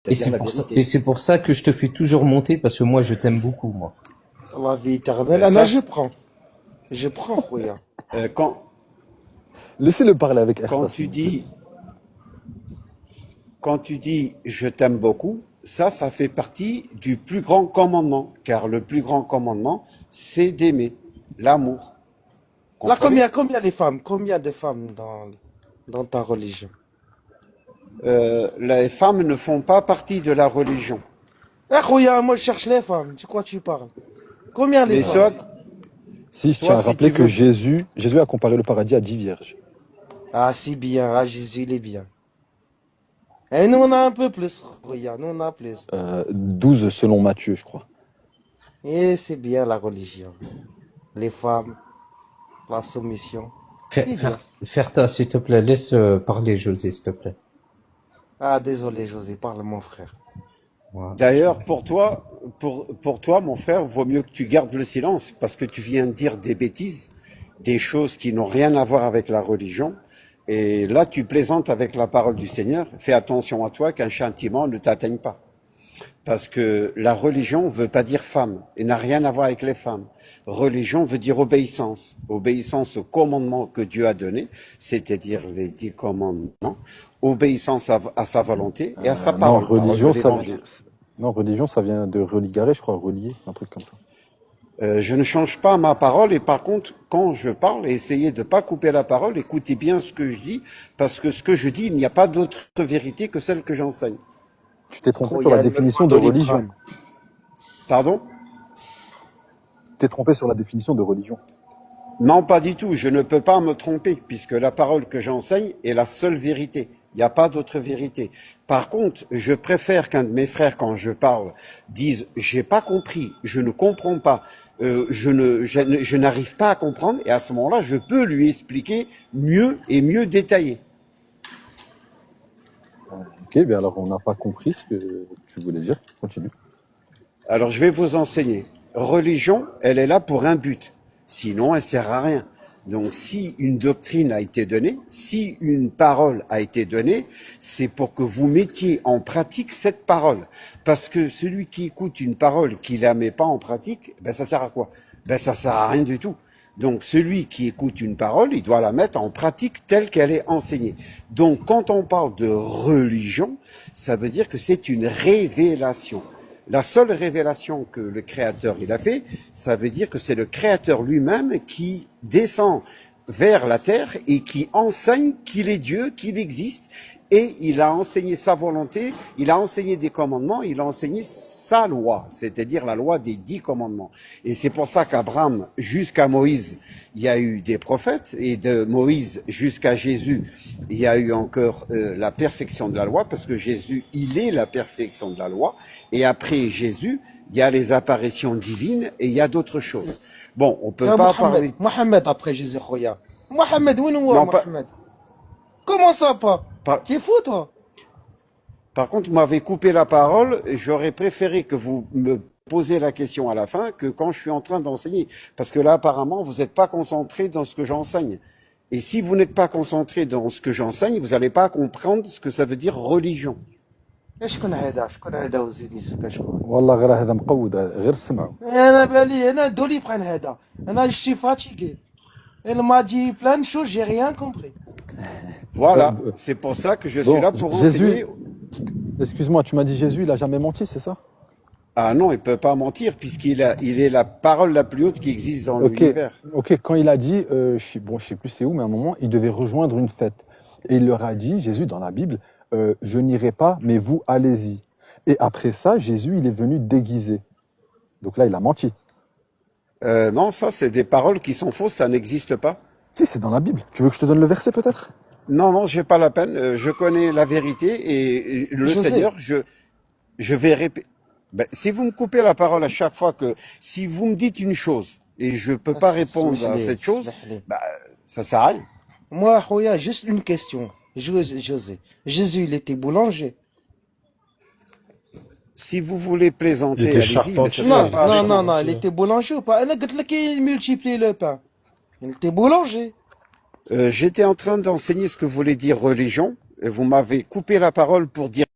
c'est-à-dire la pour ça, vérité. et c'est pour ça que je te fais toujours monter parce que moi je t'aime beaucoup, moi. La vie éternelle, Ça, je prends. Je prends, Khouya. euh, quand, Laissez-le parler avec quand Ikhlas, s'il tu vous plaît. dis, quand tu dis je t'aime beaucoup, ça fait partie du plus grand commandement, car le plus grand commandement, c'est d'aimer, l'amour. Là, Comprenez? combien de femmes dans ta religion? Les femmes ne font pas partie de la religion. Eh, Khouya, moi, je cherche les femmes. De quoi tu parles? Combien les Mais femmes? Si, je tiens toi, à si rappeler tu que veux, Jésus a comparé le paradis à 10 vierges. Ah, si bien. Ah, Jésus, il est bien. Et nous, on a un peu plus, Khouya. Nous, on a plus. 12 selon Matthieu, je crois. Et c'est bien la religion. Les femmes, la soumission. C'est bien. Ferta, s'il te plaît, laisse parler José, s'il te plaît. Ah, désolé, José, parle, mon frère. Voilà. d'ailleurs, pour toi, mon frère, vaut mieux que tu gardes le silence, parce que tu viens de dire des bêtises, des choses qui n'ont rien à voir avec la religion. Et là, tu plaisantes avec la parole du Seigneur. Fais attention à toi qu'un châtiment ne t'atteigne pas. Parce que la religion veut pas dire femme et n'a rien à voir avec les femmes. Religion veut dire obéissance. Obéissance au commandement que Dieu a donné, c'est-à-dire les 10 commandements. Obéissance à sa volonté et à sa Non, parole de l'évangile. religion, ça vient de religare, je crois, relier, un truc comme ça. Je ne change pas ma parole et par contre, quand je parle, essayez de pas couper la parole, écoutez bien ce que je dis, parce que ce que je dis, il n'y a pas d'autre vérité que celle que j'enseigne. Tu t'es trompé sur la Khouya, elle me définition voit de Doliprane. religion. Pardon? Tu t'es trompé sur la définition de religion. Non, pas du tout. Je ne peux pas me tromper, puisque la parole que j'enseigne est la seule vérité. Il n'y a pas d'autre vérité. Par contre, je préfère qu'un de mes frères, quand je parle, dise j'ai pas compris, je ne comprends pas, je n'arrive pas à comprendre, et à ce moment-là, je peux lui expliquer mieux et mieux détaillé. Ok, bien alors on n'a pas compris ce que tu voulais dire. Continue. Alors, je vais vous enseigner. Religion, elle est là pour un but. Sinon, elle sert à rien. Donc, si une doctrine a été donnée, si une parole a été donnée, c'est pour que vous mettiez en pratique cette parole. Parce que celui qui écoute une parole qui la met pas en pratique, ben, ça sert à quoi? Ben, ça sert à rien du tout. Donc, celui qui écoute une parole, il doit la mettre en pratique telle qu'elle est enseignée. Donc, quand on parle de religion, ça veut dire que c'est une révélation. La seule révélation que le Créateur il a fait, ça veut dire que c'est le Créateur lui-même qui descend vers la terre et qui enseigne qu'il est Dieu, qu'il existe, et il a enseigné sa volonté, il a enseigné des commandements, il a enseigné sa loi, c'est-à-dire la loi des 10 commandements. Et c'est pour ça qu'Abraham jusqu'à Moïse, il y a eu des prophètes, et de Moïse jusqu'à Jésus, il y a eu encore la perfection de la loi, parce que Jésus, il est la perfection de la loi, et après Jésus, il y a les apparitions divines, et il y a d'autres choses. Bon, on peut Ah, pas parler... Mohamed après Jésus, Khouya. Mohamed, où est Non, Mohamed? Comment ça pas? pas, Tu es fou, toi? Par contre, vous m'avez coupé la parole, et j'aurais préféré que vous me posiez la question à la fin que quand je suis en train d'enseigner. Parce que là, apparemment, vous n'êtes pas concentré dans ce que j'enseigne. Et si vous n'êtes pas concentré dans ce que j'enseigne, vous n'allez pas comprendre ce que ça veut dire religion. شكون هذا وزيدني سكا شكون؟ والله غير هذا مقود غير سمعوا. انا بالي انا دوليبران هذا انا je suis fatigué. Elle m'a dit plein de choses, j'ai rien compris. Voilà, c'est pour ça que je suis Bon, là pour Jésus, enseigner. excuse-moi, tu m'as dit Jésus, il a jamais menti, c'est ça? Ah non, il peut pas mentir il est la parole la plus haute qui existe dans Ok, l'univers. ok. Quand il a dit, je sais plus c'est où, mais à un moment, il devait rejoindre une fête. Et il leur a dit, Jésus, dans la Bible, je n'irai pas, mais vous, allez-y. Et après ça, Jésus, il est venu déguisé. Donc là, il a menti. Non, ça, c'est des paroles qui sont fausses, ça n'existe pas. Si, c'est dans la Bible. Tu veux que je te donne le verset, peut-être? Non, non, j'ai pas la peine. Je connais la vérité et le José, Seigneur, je vais répéter. Ben, si vous me coupez la parole à chaque fois si vous me dites une chose et je peux pas répondre à cette chose, ben, ça sert à rien. moi, Khouya, juste une question. José, Jésus, il était boulanger. Si vous voulez Il plaisanter, était allez-y, mais charpentier. ça sera Non, pas non, avec non, moi. non, il était boulanger ou pas? Elle a dit qu'il multiplie le pain. Il était boulanger. J'étais en train d'enseigner ce que voulait dire religion et vous m'avez coupé la parole pour dire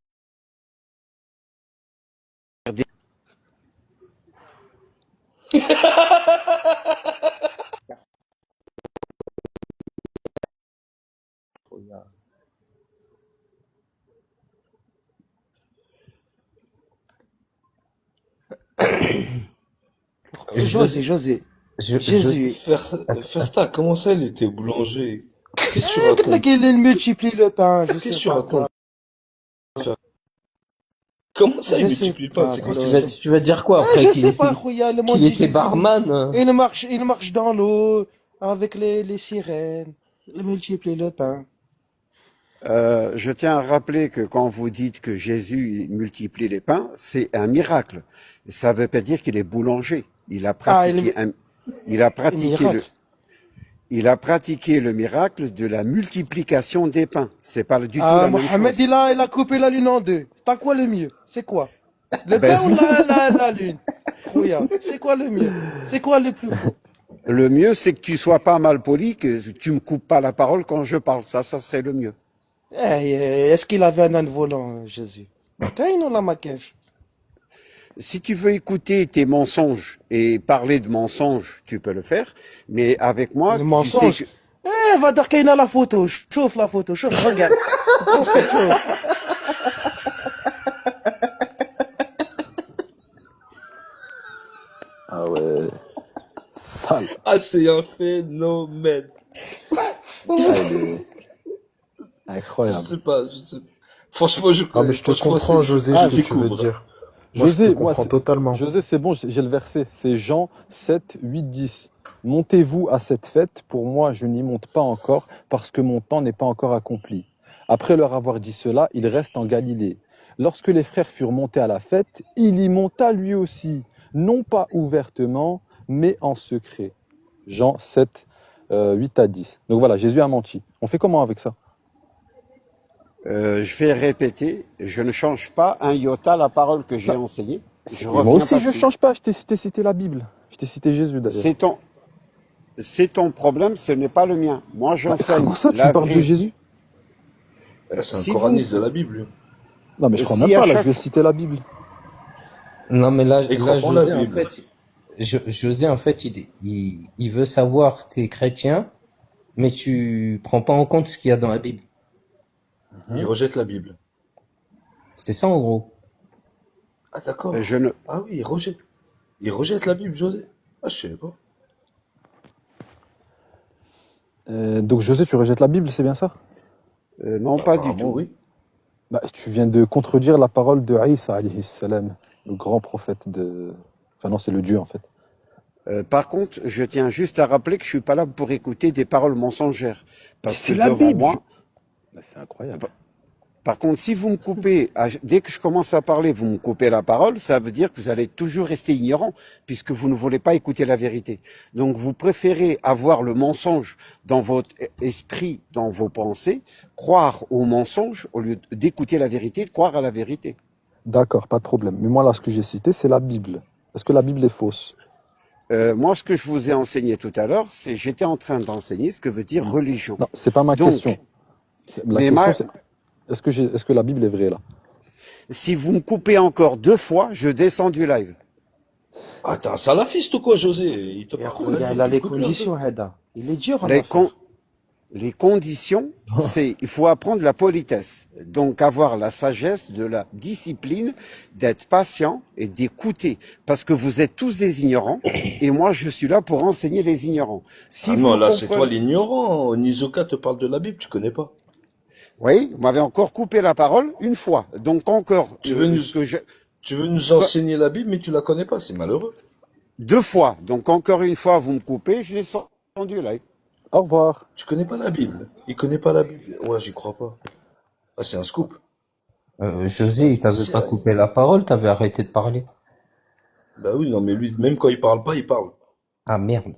Je, José, je, Jésus, Ferta, comment ça, il était boulanger? Qu'est-ce que tu le racontes? mec, il multiplie le pain, je Qu'est-ce que sais tu pas racontes? quoi. Comment ça, il Je sais multiplie pas? pas, C'est quoi tu cette vas, histoire? tu vas dire quoi Ah, après je sais pas, Khouya, le monde qu'il dit était Jésus, barman? il marche dans l'eau, avec les sirènes, il multiplie le pain. Je tiens à rappeler que quand vous dites que Jésus multiplie les pains, c'est un miracle. Ça ne veut pas dire qu'il est boulanger. Ah, Il a il pratiqué miracle. il a pratiqué le miracle de la multiplication des pains. C'est pas du tout Ah, la même Mohamed, chose. il a coupé la lune en deux. T'as quoi le mieux? C'est quoi? Le Ben, pain ou la lune? Khouya, c'est quoi le mieux? C'est quoi le plus faux? le mieux, c'est que tu sois pas mal poli, que tu me coupes pas la parole quand je parle. Ça serait le mieux. Est-ce qu'il avait un âne volant, Jésus? Quand non la maquèche. Si tu veux écouter tes mensonges et parler de mensonges, tu peux le faire. Mais avec moi, Le tu sais mensonge. que Va dire qu'il a la photo. Chauffe la photo, chauffe, regarde. Chauffe. Ah ouais, sale. Ah, c'est un phénomène. Ah, il est Je incroyable. sais pas, je sais pas. Franchement, je Ah, mais je te franchement, comprends, José, Ah, ce que je tu veux découvre. dire. Moi, je te José, moi, comprends totalement. José, c'est bon, j'ai le verset. C'est Jean 7, 8, 10. Montez-vous à cette fête, pour moi je n'y monte pas encore, parce que mon temps n'est pas encore accompli. Après leur avoir dit cela, il reste en Galilée. Lorsque les frères furent montés à la fête, il y monta lui aussi, non pas ouvertement, mais en secret. Jean 7, 8 à 10. Donc voilà, Jésus a menti. On fait comment avec ça? je vais répéter, je ne change pas un iota la parole que j'ai Bah, enseignée. Je moi reviens aussi, pas je dessus. change pas. Je t'ai cité la Bible. Je t'ai cité Jésus d'ailleurs. C'est ton problème, ce n'est pas le mien. Moi, Bah, j'enseigne comment ça, tu la me parles de vraie. Jésus? Ah, c'est un Si vous, coraniste de la Bible, lui. Non, mais je crois même si à pas. Là, je chaque vais fois, citer la Bible. Non, mais là, Il croit pas en la José, en Bible. fait, José, en fait, il veut savoir, t'es chrétien, mais tu prends pas en compte ce qu'il y a dans la Bible. Il rejette la Bible. C'était ça, en gros. Ah, d'accord. je ne, Ah oui, il rejette. Il rejette la Bible, José. Ah, je savais pas. Donc, José, tu rejettes la Bible, c'est bien ça? non, pas du Apparemment, tout. oui. Bah, tu viens de contredire la parole de Aïssa, alayhi salam, le grand prophète de... Enfin non, c'est le Dieu, en fait. Par contre, je tiens juste à rappeler que je suis pas là pour écouter des paroles mensongères, Mais parce que c'est la devant Bible. moi. Bah, c'est incroyable. Par contre, si vous me coupez, dès que je commence à parler, vous me coupez la parole, ça veut dire que vous allez toujours rester ignorant, puisque vous ne voulez pas écouter la vérité. Donc, vous préférez avoir le mensonge dans votre esprit, dans vos pensées, croire au mensonge au lieu d'écouter la vérité, de croire à la vérité. D'accord, pas de problème. Mais moi, là, ce que j'ai cité, c'est la Bible. Est-ce que la Bible est fausse? Moi, ce que je vous ai enseigné tout à l'heure, c'est j'étais en train d'enseigner ce que veut dire religion. Non, c'est pas ma Donc, question. La mais question, c'est est-ce que la Bible est vraie, là? si vous me coupez encore 2 fois, je descends du live. Ah, t'es un salafiste ou quoi, José? Il te Et parle de la Khouya, Bible. il a les Écoute-le un peu. conditions, Heda. Il est dur en Les, affaires. con- les conditions, c'est il faut apprendre la politesse, donc avoir la sagesse, de la discipline, d'être patient et d'écouter, parce que vous êtes tous des ignorants et moi je suis là pour enseigner les ignorants. Si Ah vous non, me là, c'est toi comprenez, l'ignorant. Nizoka te parle de la Bible, tu connais pas. oui, vous m'avez encore coupé la parole une fois, donc encore Tu veux nous, ce que je tu veux nous enseigner la Bible, mais tu la connais pas, c'est malheureux. 2 fois, donc encore une fois vous me coupez, je descends du live. Au revoir. Tu connais pas la Bible. Il connaît pas la Bible. Ouais, j'y crois pas. Ah, c'est un scoop. José, il t'avait pas Sérieux. coupé la parole, t'avais arrêté de parler. Bah oui, non, mais lui, même quand il parle pas, il parle. Ah, merde.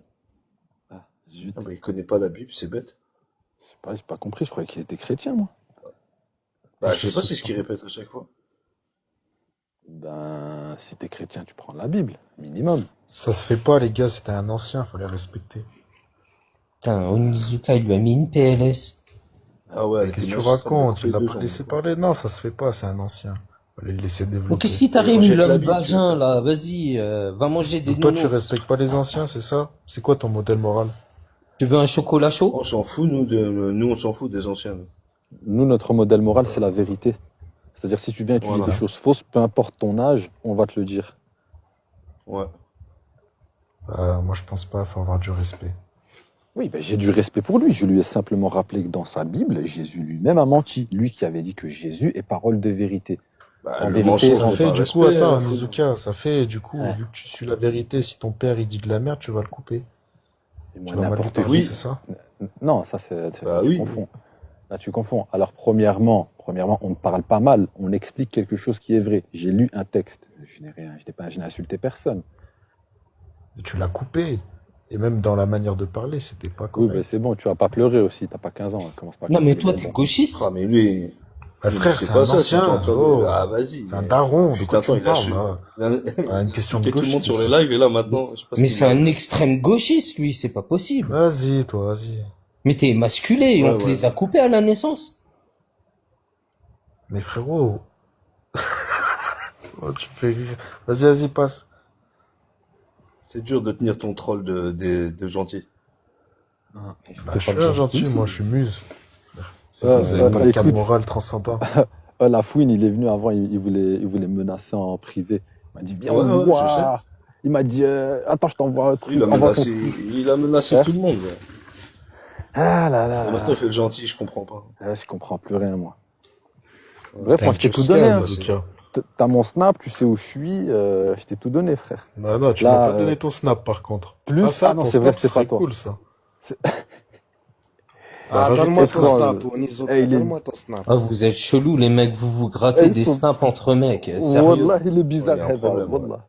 Ah, zut. Ah, bah, il connaît pas la Bible, c'est bête. J'ai pas compris, je croyais qu'il était chrétien, moi. Bah, Je je sais pas, sais c'est ce qu'il répète à chaque fois. Ben, si t'es chrétien, tu prends la Bible, minimum. Ça se fait pas, les gars, c'était un ancien, faut les respecter. Putain, Onizuka, il lui a mis une PLS. Ah ouais, elle Qu'est-ce était que tu moche, ça lui a racontes? coupé Il l'a deux pas jambes, laissé quoi. parler? Non, ça se fait pas, c'est un ancien. Fallait le laisser Oh, développer. qu'est-ce qui Et t'arrive, rejette la l'homme Bible, vagin, là? Vas-y, va manger des Donc toi, tu nounours. respectes pas les anciens, c'est ça? C'est quoi ton modèle moral? Tu veux un chocolat chaud? On s'en fout, nous, on s'en fout des anciens. nous. Nous, notre modèle moral, c'est la vérité. C'est-à-dire, si tu viens utiliser Voilà. des choses fausses, peu importe ton âge, on va te le dire. Ouais. Moi, je pense pas, faut avoir du respect. Oui, ben, j'ai du respect pour lui. Je lui ai simplement rappelé que dans sa Bible, Jésus lui-même a menti. Lui qui avait dit que Jésus est parole de vérité. Bah, En le vérité, mensonge Ça n'est fait pas du coup, respect, attends, frérot. Nizuka, ça fait du coup, Ouais. vu que tu suis la vérité, si ton père il dit de la merde, tu vas le couper. Et moi, Tu vas mal lui n'importe parler, Oui. c'est ça? Non, ça Bah tu oui. confonds. Là, tu confonds. Alors, premièrement, on ne parle pas mal. On explique quelque chose qui est vrai. J'ai lu un texte. Je n'ai insulté personne. Et tu l'as coupé. Et même dans la manière de parler, c'était pas Oui, ben correct. c'est bon. Tu vas pas pleurer aussi. T'as pas 15 ans. Commence pas à Non, mais casser les toi, t'es bonbons. gauchiste? Ah, mais lui, Bah, lui, frère, c'est c'est pas un ça, si t'es en ancien. train de... Oh, Ah, vas-y. c'est un daron. De Fut quoi un tu temps, me il a parles, su. là? Il a Une question de piqué tout le monde sur les gauchisme. lives, et là, maintenant, je sais pas ce Mais qu'il c'est un a. extrême gauchiste, lui, c'est pas possible. Vas-y, toi, vas-y. Mais t'es émasculé, Ouais, on te ouais. les a coupés à la naissance. Mais frérot, oh, tu me fais rire. Vas-y, passe. C'est dur de tenir ton troll de gentil. Bah, T'es je pas suis le un gentil. gentil, moi, je suis muse. C'est Ah, vous avez pas le cadre écoute, moral transcendant. la fouine, il est venu avant, il voulait me menacer en privé. Il m'a dit, viens, Ouais, on se ouais, je sais. voit. Il m'a dit, attends, je t'envoie un truc. Il a Envoie ton menacé, truc. il a menacé Hein tout le monde. Ah là Et là maintenant, là. il fait le gentil, je comprends pas. Je comprends plus rien, moi. Ouais. Bref, moi, je t'ai T'inquiète, tout donné. Hein. Nizuka. T'as mon snap, tu sais où je suis. Je t'ai tout donné, frère. Bah non, tu m'as Là, pas donné ton snap, par contre. plus. Ah, ça, Ah non, ton c'est vrai, snap, c'est ce serait pas toi. cool, ça. Bah, Ah, rajoute donne-moi tes ton étrange. snap, Onizuka, Eh, il est- donne-moi ton snap. Ah, vous êtes chelou, les mecs, vous grattez Eh, des faut- snaps entre mecs, sérieux. Wallah, il est Ouais, bizarre, il y a un Hadar, problème, ouais. wallah.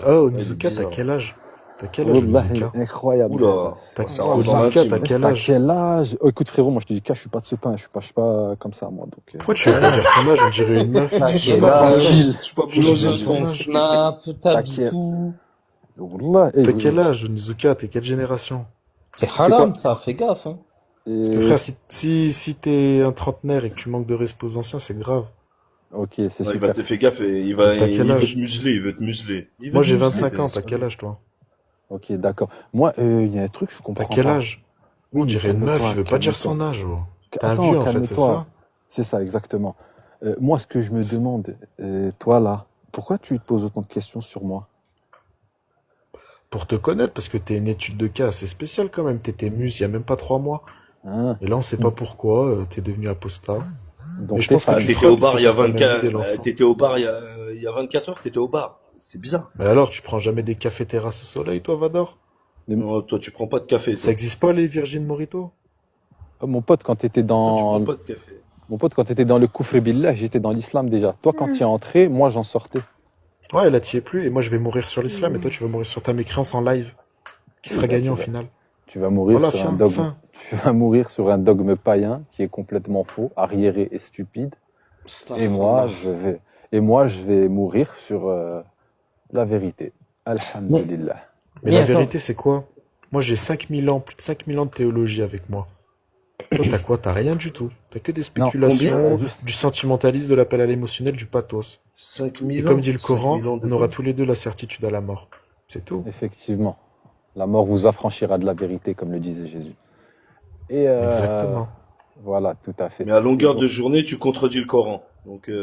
Oh, Ouais, il est Nizuka, t'as bizarre. quel âge? T'as quel âge, Wallah, il Nizuka? est incroyable. Oula, T'as ça rentre dans Nizuka, l'intime. t'as quel T'as âge? quel âge? Oh, écoute, frérot, moi je te dis, je suis pas de ce pain, je suis pas comme ça, moi. Donc, Pourquoi tu veux pas dire ton âge? On dirait une meuf. T'as Je sais quel pas, âge? Je suis pas Je Je veux veux boulanger. dire ton ton âge. snap, t'habilles T'inquiète. tout. Wallah, T'as quel âge, Nizuka? T'es quelle génération? C'est quoi? haram, ça, fais gaffe, hein. Parce que Et- frère, si t'es un trentenaire et que tu manques de respect aux anciens, c'est grave. Ok, c'est Non, il super. va te faire gaffe et il T'as quel veut âge? te museler, il veut te museler. Il veut Moi, te j'ai museler, 25 ans, mais t'as c'est pas quel lui. âge, toi? Ok, d'accord. Moi, il y a un truc, je T'as comprends quel pas. âge? On Oui, dirait une meuf, calme-toi, il veut pas dire calme-toi. son âge, oh. T'es un Attends, vieux, en fait, c'est calme-toi. ça? C'est ça, exactement. Moi, ce que je me demande, toi là, pourquoi tu te poses autant de questions sur moi? Pour te connaître, parce que t'es une étude de cas assez spéciale quand même. T'étais muse il y a même pas 3 mois. Hein? Et là, on sait pas pourquoi, t'es devenu apostat. Donc, Mais je t'es pense que fan. tu T'étais au trolls bar parce il y a que t'as même 24, guidé l'enfant. t'étais au bar il y a 24 heures, t'étais au bar. C'est bizarre. Mais alors, tu prends jamais des cafés terrasses au soleil, toi, Vador? Non, toi, tu prends pas de café, Ça toi. existe pas, les Virgin Morito? Mon pote, quand t'étais Toi, tu prends dans, pas de café. mon pote, quand t'étais dans le Kufr Billah, j'étais dans l'islam déjà. Toi, quand tu es entré, moi, j'en sortais. Ouais, là, t'y es plus. Et moi, je vais mourir sur l'islam. Et toi, tu vas mourir sur ta mécréance en live. Qui sera Bah, gagnant au tu vas- final? Tu vas mourir Voilà, sur un fin, dogme. fin. Tu vas mourir sur un dogme païen qui est complètement faux, arriéré et stupide. Et moi, je vais mourir sur la vérité. Alhamdulillah. Mais Mais la attends. vérité, c'est quoi? Moi, j'ai 5000 ans, plus de 5000 ans de théologie avec moi. Toi, t'as quoi? T'as rien du tout. T'as que des Non, spéculations, combien du sentimentalisme, de l'appel à l'émotionnel, du pathos. 5000 Et ans. comme dit le Coran, 5000 ans de on aura quoi? tous les deux la certitude à la mort. C'est tout. Effectivement. La mort vous affranchira de la vérité, comme le disait Jésus. Et Exactement. voilà, tout à fait. Mais à longueur Et de journée, tu contredis le Coran. Donc, il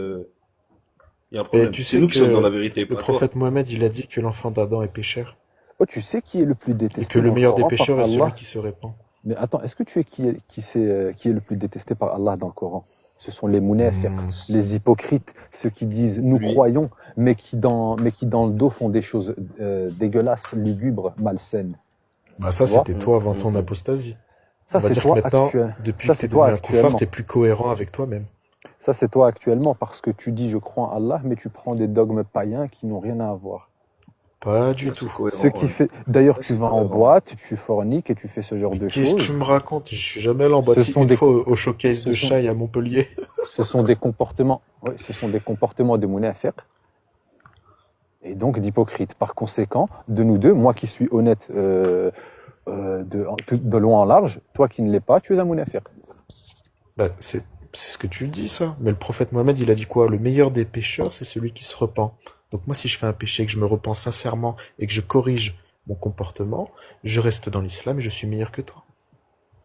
y a un Et problème. tu C'est sais nous qui que sommes dans la vérité, le pas toi. prophète Mohammed, il a dit que l'enfant d'Adam est pécheur. oh, tu sais qui est le plus détesté Et que le dans meilleur des Coran par pécheurs est celui Allah? qui se répand. Mais attends, est-ce que tu es qui est le plus détesté par Allah dans le Coran? Ce sont les munafiq, les hypocrites, ceux qui disent nous Lui. croyons, mais qui dans le dos font des choses dégueulasses, lugubres, malsaines. Bah ça, Tu vois? c'était toi avant ton apostasie. Ça, On va c'est dire toi que maintenant, actuel. depuis Ça, que c'est t'es toi devenu un koufar, actuellement. t'es plus cohérent avec toi-même. Ça, c'est toi actuellement parce que tu dis je crois en Allah, mais tu prends des dogmes païens qui n'ont rien à voir. Pas du C'est tout. cohérent, Ce qui ouais. fait, d'ailleurs, Ouais, tu c'est vas en cohérent. boîte, tu forniques et tu fais ce genre de Qu'est-ce que choses. tu me racontes? Je suis jamais allé en boîte. Ce Si, sont une des- fois au showcase ce de sont- Chaille à Montpellier. Ce sont des comportements, oui, ce sont des comportements de munafiq et donc d'hypocrites. Par conséquent, de nous deux, moi qui suis honnête de loin en large, toi qui ne l'es pas, tu es un munafiq. Bah, c'est ce que tu dis, ça. Mais le prophète Mohammed, il a dit quoi? Le meilleur des pécheurs, c'est celui qui se repent. Donc moi, si je fais un péché, que je me repens sincèrement et que je corrige mon comportement, je reste dans l'islam et je suis meilleur que toi.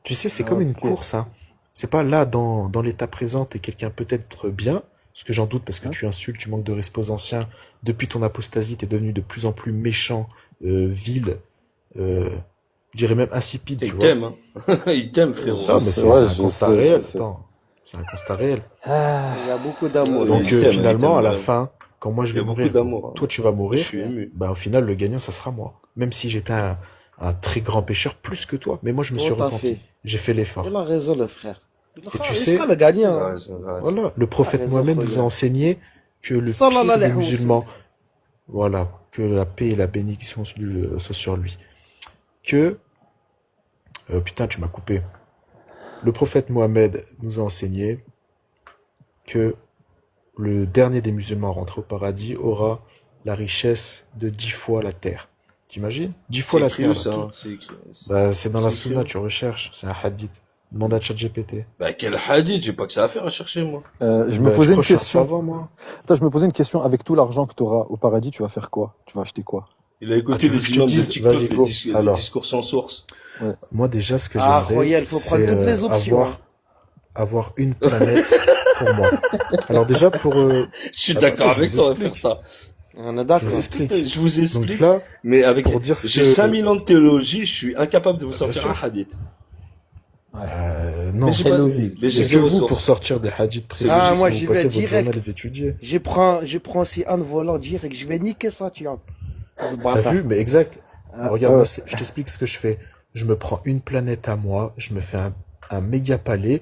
Tu sais, c'est comme une Ok. course, hein. C'est pas là, dans l'état présent, t'es quelqu'un peut-être bien, ce que j'en doute parce que Hein? tu insultes, tu manques de respect aux anciens. Depuis ton apostasie, t'es devenu de plus en plus méchant, vil, euh, je dirais même insipide, Il tu vois. t'aime, hein. Il t'aime, frérot. Non, mais sais, c'est ouais, un je constat sais, je réel, sais. attends. C'est un constat réel. Ah, Il y a beaucoup d'amour. Ouais, Donc il t'aime, finalement, il à la t'aime, fin, quand moi je Il y vais a beaucoup mourir, d'amour, hein. toi tu vas Je mourir, suis ému. bah au final le gagnant ça sera moi. Même si j'étais un très grand pécheur plus que toi, mais moi je me suis Tout à repenti. fait. J'ai fait l'effort. Il a raison, le frère. Et tu Il sais, sera le gagnant. Ouais, Hein. c'est vrai. voilà, le prophète raison, Mohammed nous a Khoya. enseigné que le Sallallahu pire des alayhi wa musulmans, sallam. voilà, que la paix et la bénédiction soient sur lui. Que, putain, tu m'as coupé. Le prophète Mohammed nous a enseigné que le dernier des musulmans rentré au paradis aura la richesse de 10 fois la terre. T'imagines? 10 fois C'est la écrit terre, où, là, ça, tout. hein? C'est écrit. Bah, c'est dans la C'est écrit sunna, où? tu recherches. C'est un hadith. Demande à ChatGPT. Bah, quel hadith? J'ai pas que ça à faire à chercher, moi. je me Bah, tu posais une recherches question. avant, moi. Attends, je me posais une question. Avec tout l'argent que tu auras au paradis, tu vas faire quoi? Tu vas acheter quoi? Il a Ah, écouté tu veux les que je te imams de dise? TikTok, Vas-y, go. les Alors, discours sans source. Ouais. moi, déjà, ce que Ah, j'aimerais, Khoya, il faut prendre c'est toutes les options. Hein. avoir une planète pour moi. Alors déjà, pour... Je suis attends, d'accord je avec vous toi, explique. frère. On est Je d'accord. vous explique. Je vous Donc explique, là, mais avec, pour dire ce j'ai que... 5000 ans de théologie, je suis incapable de vous Bien sortir sûr. un hadith. non, Mais j'ai Très pas, logique. mais il j'ai n'y a que zéro vous source. pour sortir des hadiths précis, Ah, parce moi, que j'y vous passez vais votre journée à direct. les étudier. Je prends aussi un volant direct. Je vais niquer ça, tu vois. Ce T'as bâtard. vu? Mais exact. Ah, Regarde, ouais. moi, je t'explique ce que je fais. Je me prends une planète à moi, je me fais un méga palais,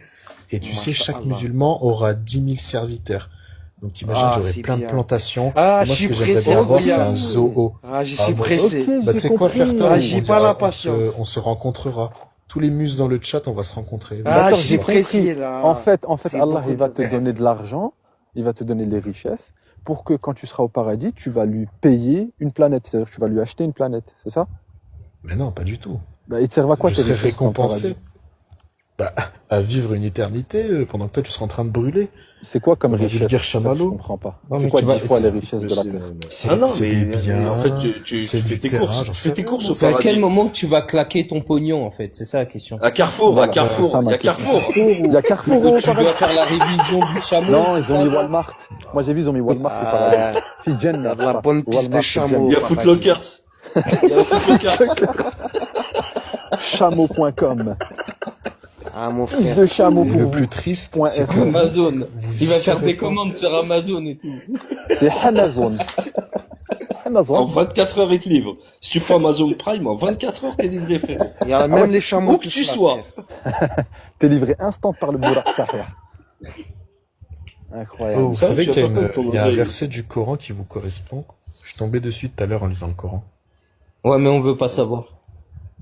et tu sais, chaque Masha'Allah. musulman aura 10 000 serviteurs. Donc t'imagines, Ah, j'aurai c'est plein de bien. plantations. Ah, Et je moi, ce suis que j'aimerais pressé, bien avoir, c'est Khoya. un zoo. Ah, je Ah, suis moi, pressé. Ok, bah, tu j'ai sais quoi faire, compris. toi? Ah, j'ai pas la patience. On se rencontrera. Tous les mus dans le chat, on va se rencontrer. Ah, D'accord, je suis j'ai compris. pressé, là. En fait, C'est Allah, beaucoup il va de- te donner de l'argent, il va te donner les richesses, pour que quand tu seras au paradis, tu vas lui payer une planète. C'est-à-dire que tu vas lui acheter une planète, c'est ça? Mais non, pas du tout. Bah, il te servent à quoi Je tes serai richesses dans le récompensé. paradis? Bah, à vivre une éternité pendant que toi tu seras en train de brûler. C'est quoi comme Comme le richesse? vulgaire Ça, je chamallow. comprends pas. Non, C'est mais quoi tu vas- 10 fois les c'est- richesses de la terre? C'est Ah non, c'est mais des biens, en fait, tu c'est fais du tes terrain, courses. j'en Tu sais fais tes rien, courses moi. au C'est à quel paradis. moment que tu vas claquer ton pognon, en fait? C'est ça la question. À Carrefour, Voilà, à Carrefour. c'est ça, Il y ma a question. Carrefour. Il y a Carrefour Donc au tu dois paradis? faire la révision du chameau, Non, c'est ils ont ça, mis là? Walmart. Moi, j'ai vu, ils ont mis Walmart au paradis. Ah, Fi il y Jannah, a de la ça. bonne piste de Walmart, fi chameau. Il y a au Footlockers. Il y a Footlockers. Jannah. Chameau.com. Ah, mon Fils frère. de chameau Et pour le vous. plus triste, Point c'est FR. que Amazon. vous Il va y faire serez des pas. commandes sur Amazon et tout. C'est Amazon. En Amazon. 24 heures, ils te livrent. Si tu prends Amazon Prime, en 24 heures, t'es livré, frérot. Il y a même les chameaux Où que qui tu se la sois. frère. T'es livré instant par le Bourak Sahir. Incroyable. Oh, vous Ça, savez tu qu'il y a, vas pas perdre ton il y a un oseille. verset du Coran qui vous correspond. Je suis tombé dessus tout à l'heure en lisant le Coran. Ouais, mais on veut pas savoir.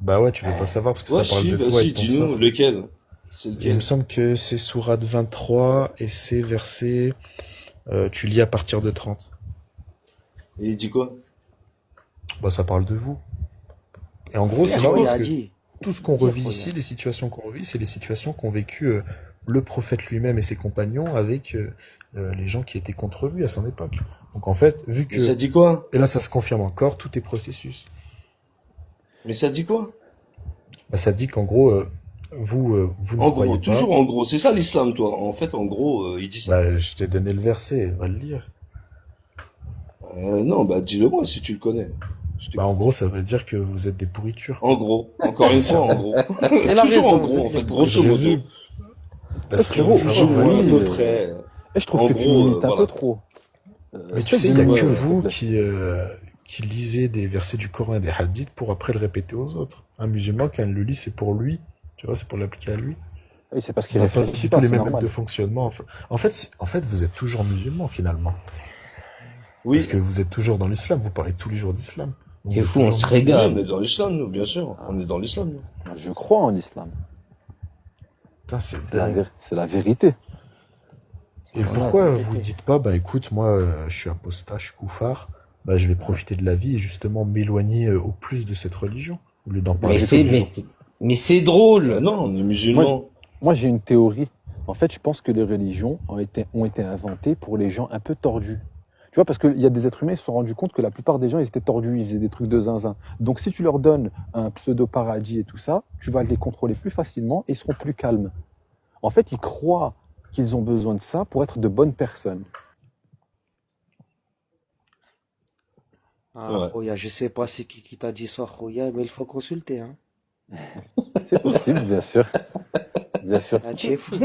Bah ouais, tu veux pas savoir parce que Ouais, ça parle si, de toi vas-y, et de ton dis-nous, sort. lequel? C'est Et il me lequel? semble que c'est sourate 23 et c'est verset, tu lis à partir de 30. Et il dit quoi? Bah ça parle de vous. Et en gros, c'est Frère, marrant il parce a que dit. tout ce qu'on Dire, revit faut ici, dire. les situations qu'on revit, c'est les situations qu'ont vécu le prophète lui-même et ses compagnons avec les gens qui étaient contre lui à son époque. Donc en fait, vu Mais ça que... dit quoi? Et là, ça se confirme encore, tout est processus. Mais ça dit quoi? Bah, ça dit qu'en gros, vous ne En croyez gros, pas. toujours en gros. C'est ça l'islam, toi. En fait, en gros, il dit ça. Bah, je t'ai donné le verset, va le lire. Non, bah dis-le moi si tu le connais. Je t'écoute. Bah, en gros, ça veut dire que vous êtes des pourritures. En gros, encore une fois, en gros. Elle a Toujours raison, en gros, en c'est fait, grosso modo. Jésus. Parce que frérot, vous savez, Toujours oui, à peu près. Et je trouve En que tu gros, limites un voilà. peu trop. Mais tu sais, il essaie n'y de a que diminuer, s'il te vous plaît. qui lisez des versets du Coran et des hadiths pour après le répéter aux autres. Un musulman, quand il le lit, c'est pour lui. Tu vois, c'est pour l'appliquer à lui. Oui, c'est parce Il qu'il n'a pas réfléchit du pas, tout les c'est mêmes modes normal. de fonctionnement. En fait, vous êtes toujours musulman, finalement. Oui. Parce que vous êtes toujours dans l'islam. Vous parlez tous les jours d'islam. Donc Et vous êtes fou, on toujours se musulman. régale. On est dans l'islam, nous, bien sûr. On est dans l'islam, nous. Je crois en l'islam. Putain, c'est C'est la, dingue. c'est la vérité. Et Voilà, pourquoi c'est vous pété. dites pas, bah écoute, moi, je suis apostat, je suis koufar, bah je vais profiter de la vie et justement m'éloigner au plus de cette religion, au lieu d'en parler Mais tous c'est, les jours. mais c'est drôle. Non, on est musulmans. Moi, j'ai une théorie. En fait, je pense que les religions ont été inventées pour les gens un peu tordus. Tu vois, parce qu'il y a des êtres humains, ils se sont rendus compte que la plupart des gens, ils étaient tordus, ils faisaient des trucs de zinzin. Donc, si tu leur donnes un pseudo-paradis et tout ça, tu vas les contrôler plus facilement et ils seront plus calmes. En fait, ils croient qu'ils ont besoin de ça pour être de bonnes personnes. Ah, Ouais. Khoya, je sais pas c'est qui t'a dit ça, Khoya, mais il faut consulter, hein. C'est possible, bien sûr. Bien sûr. Ah, tu es fou.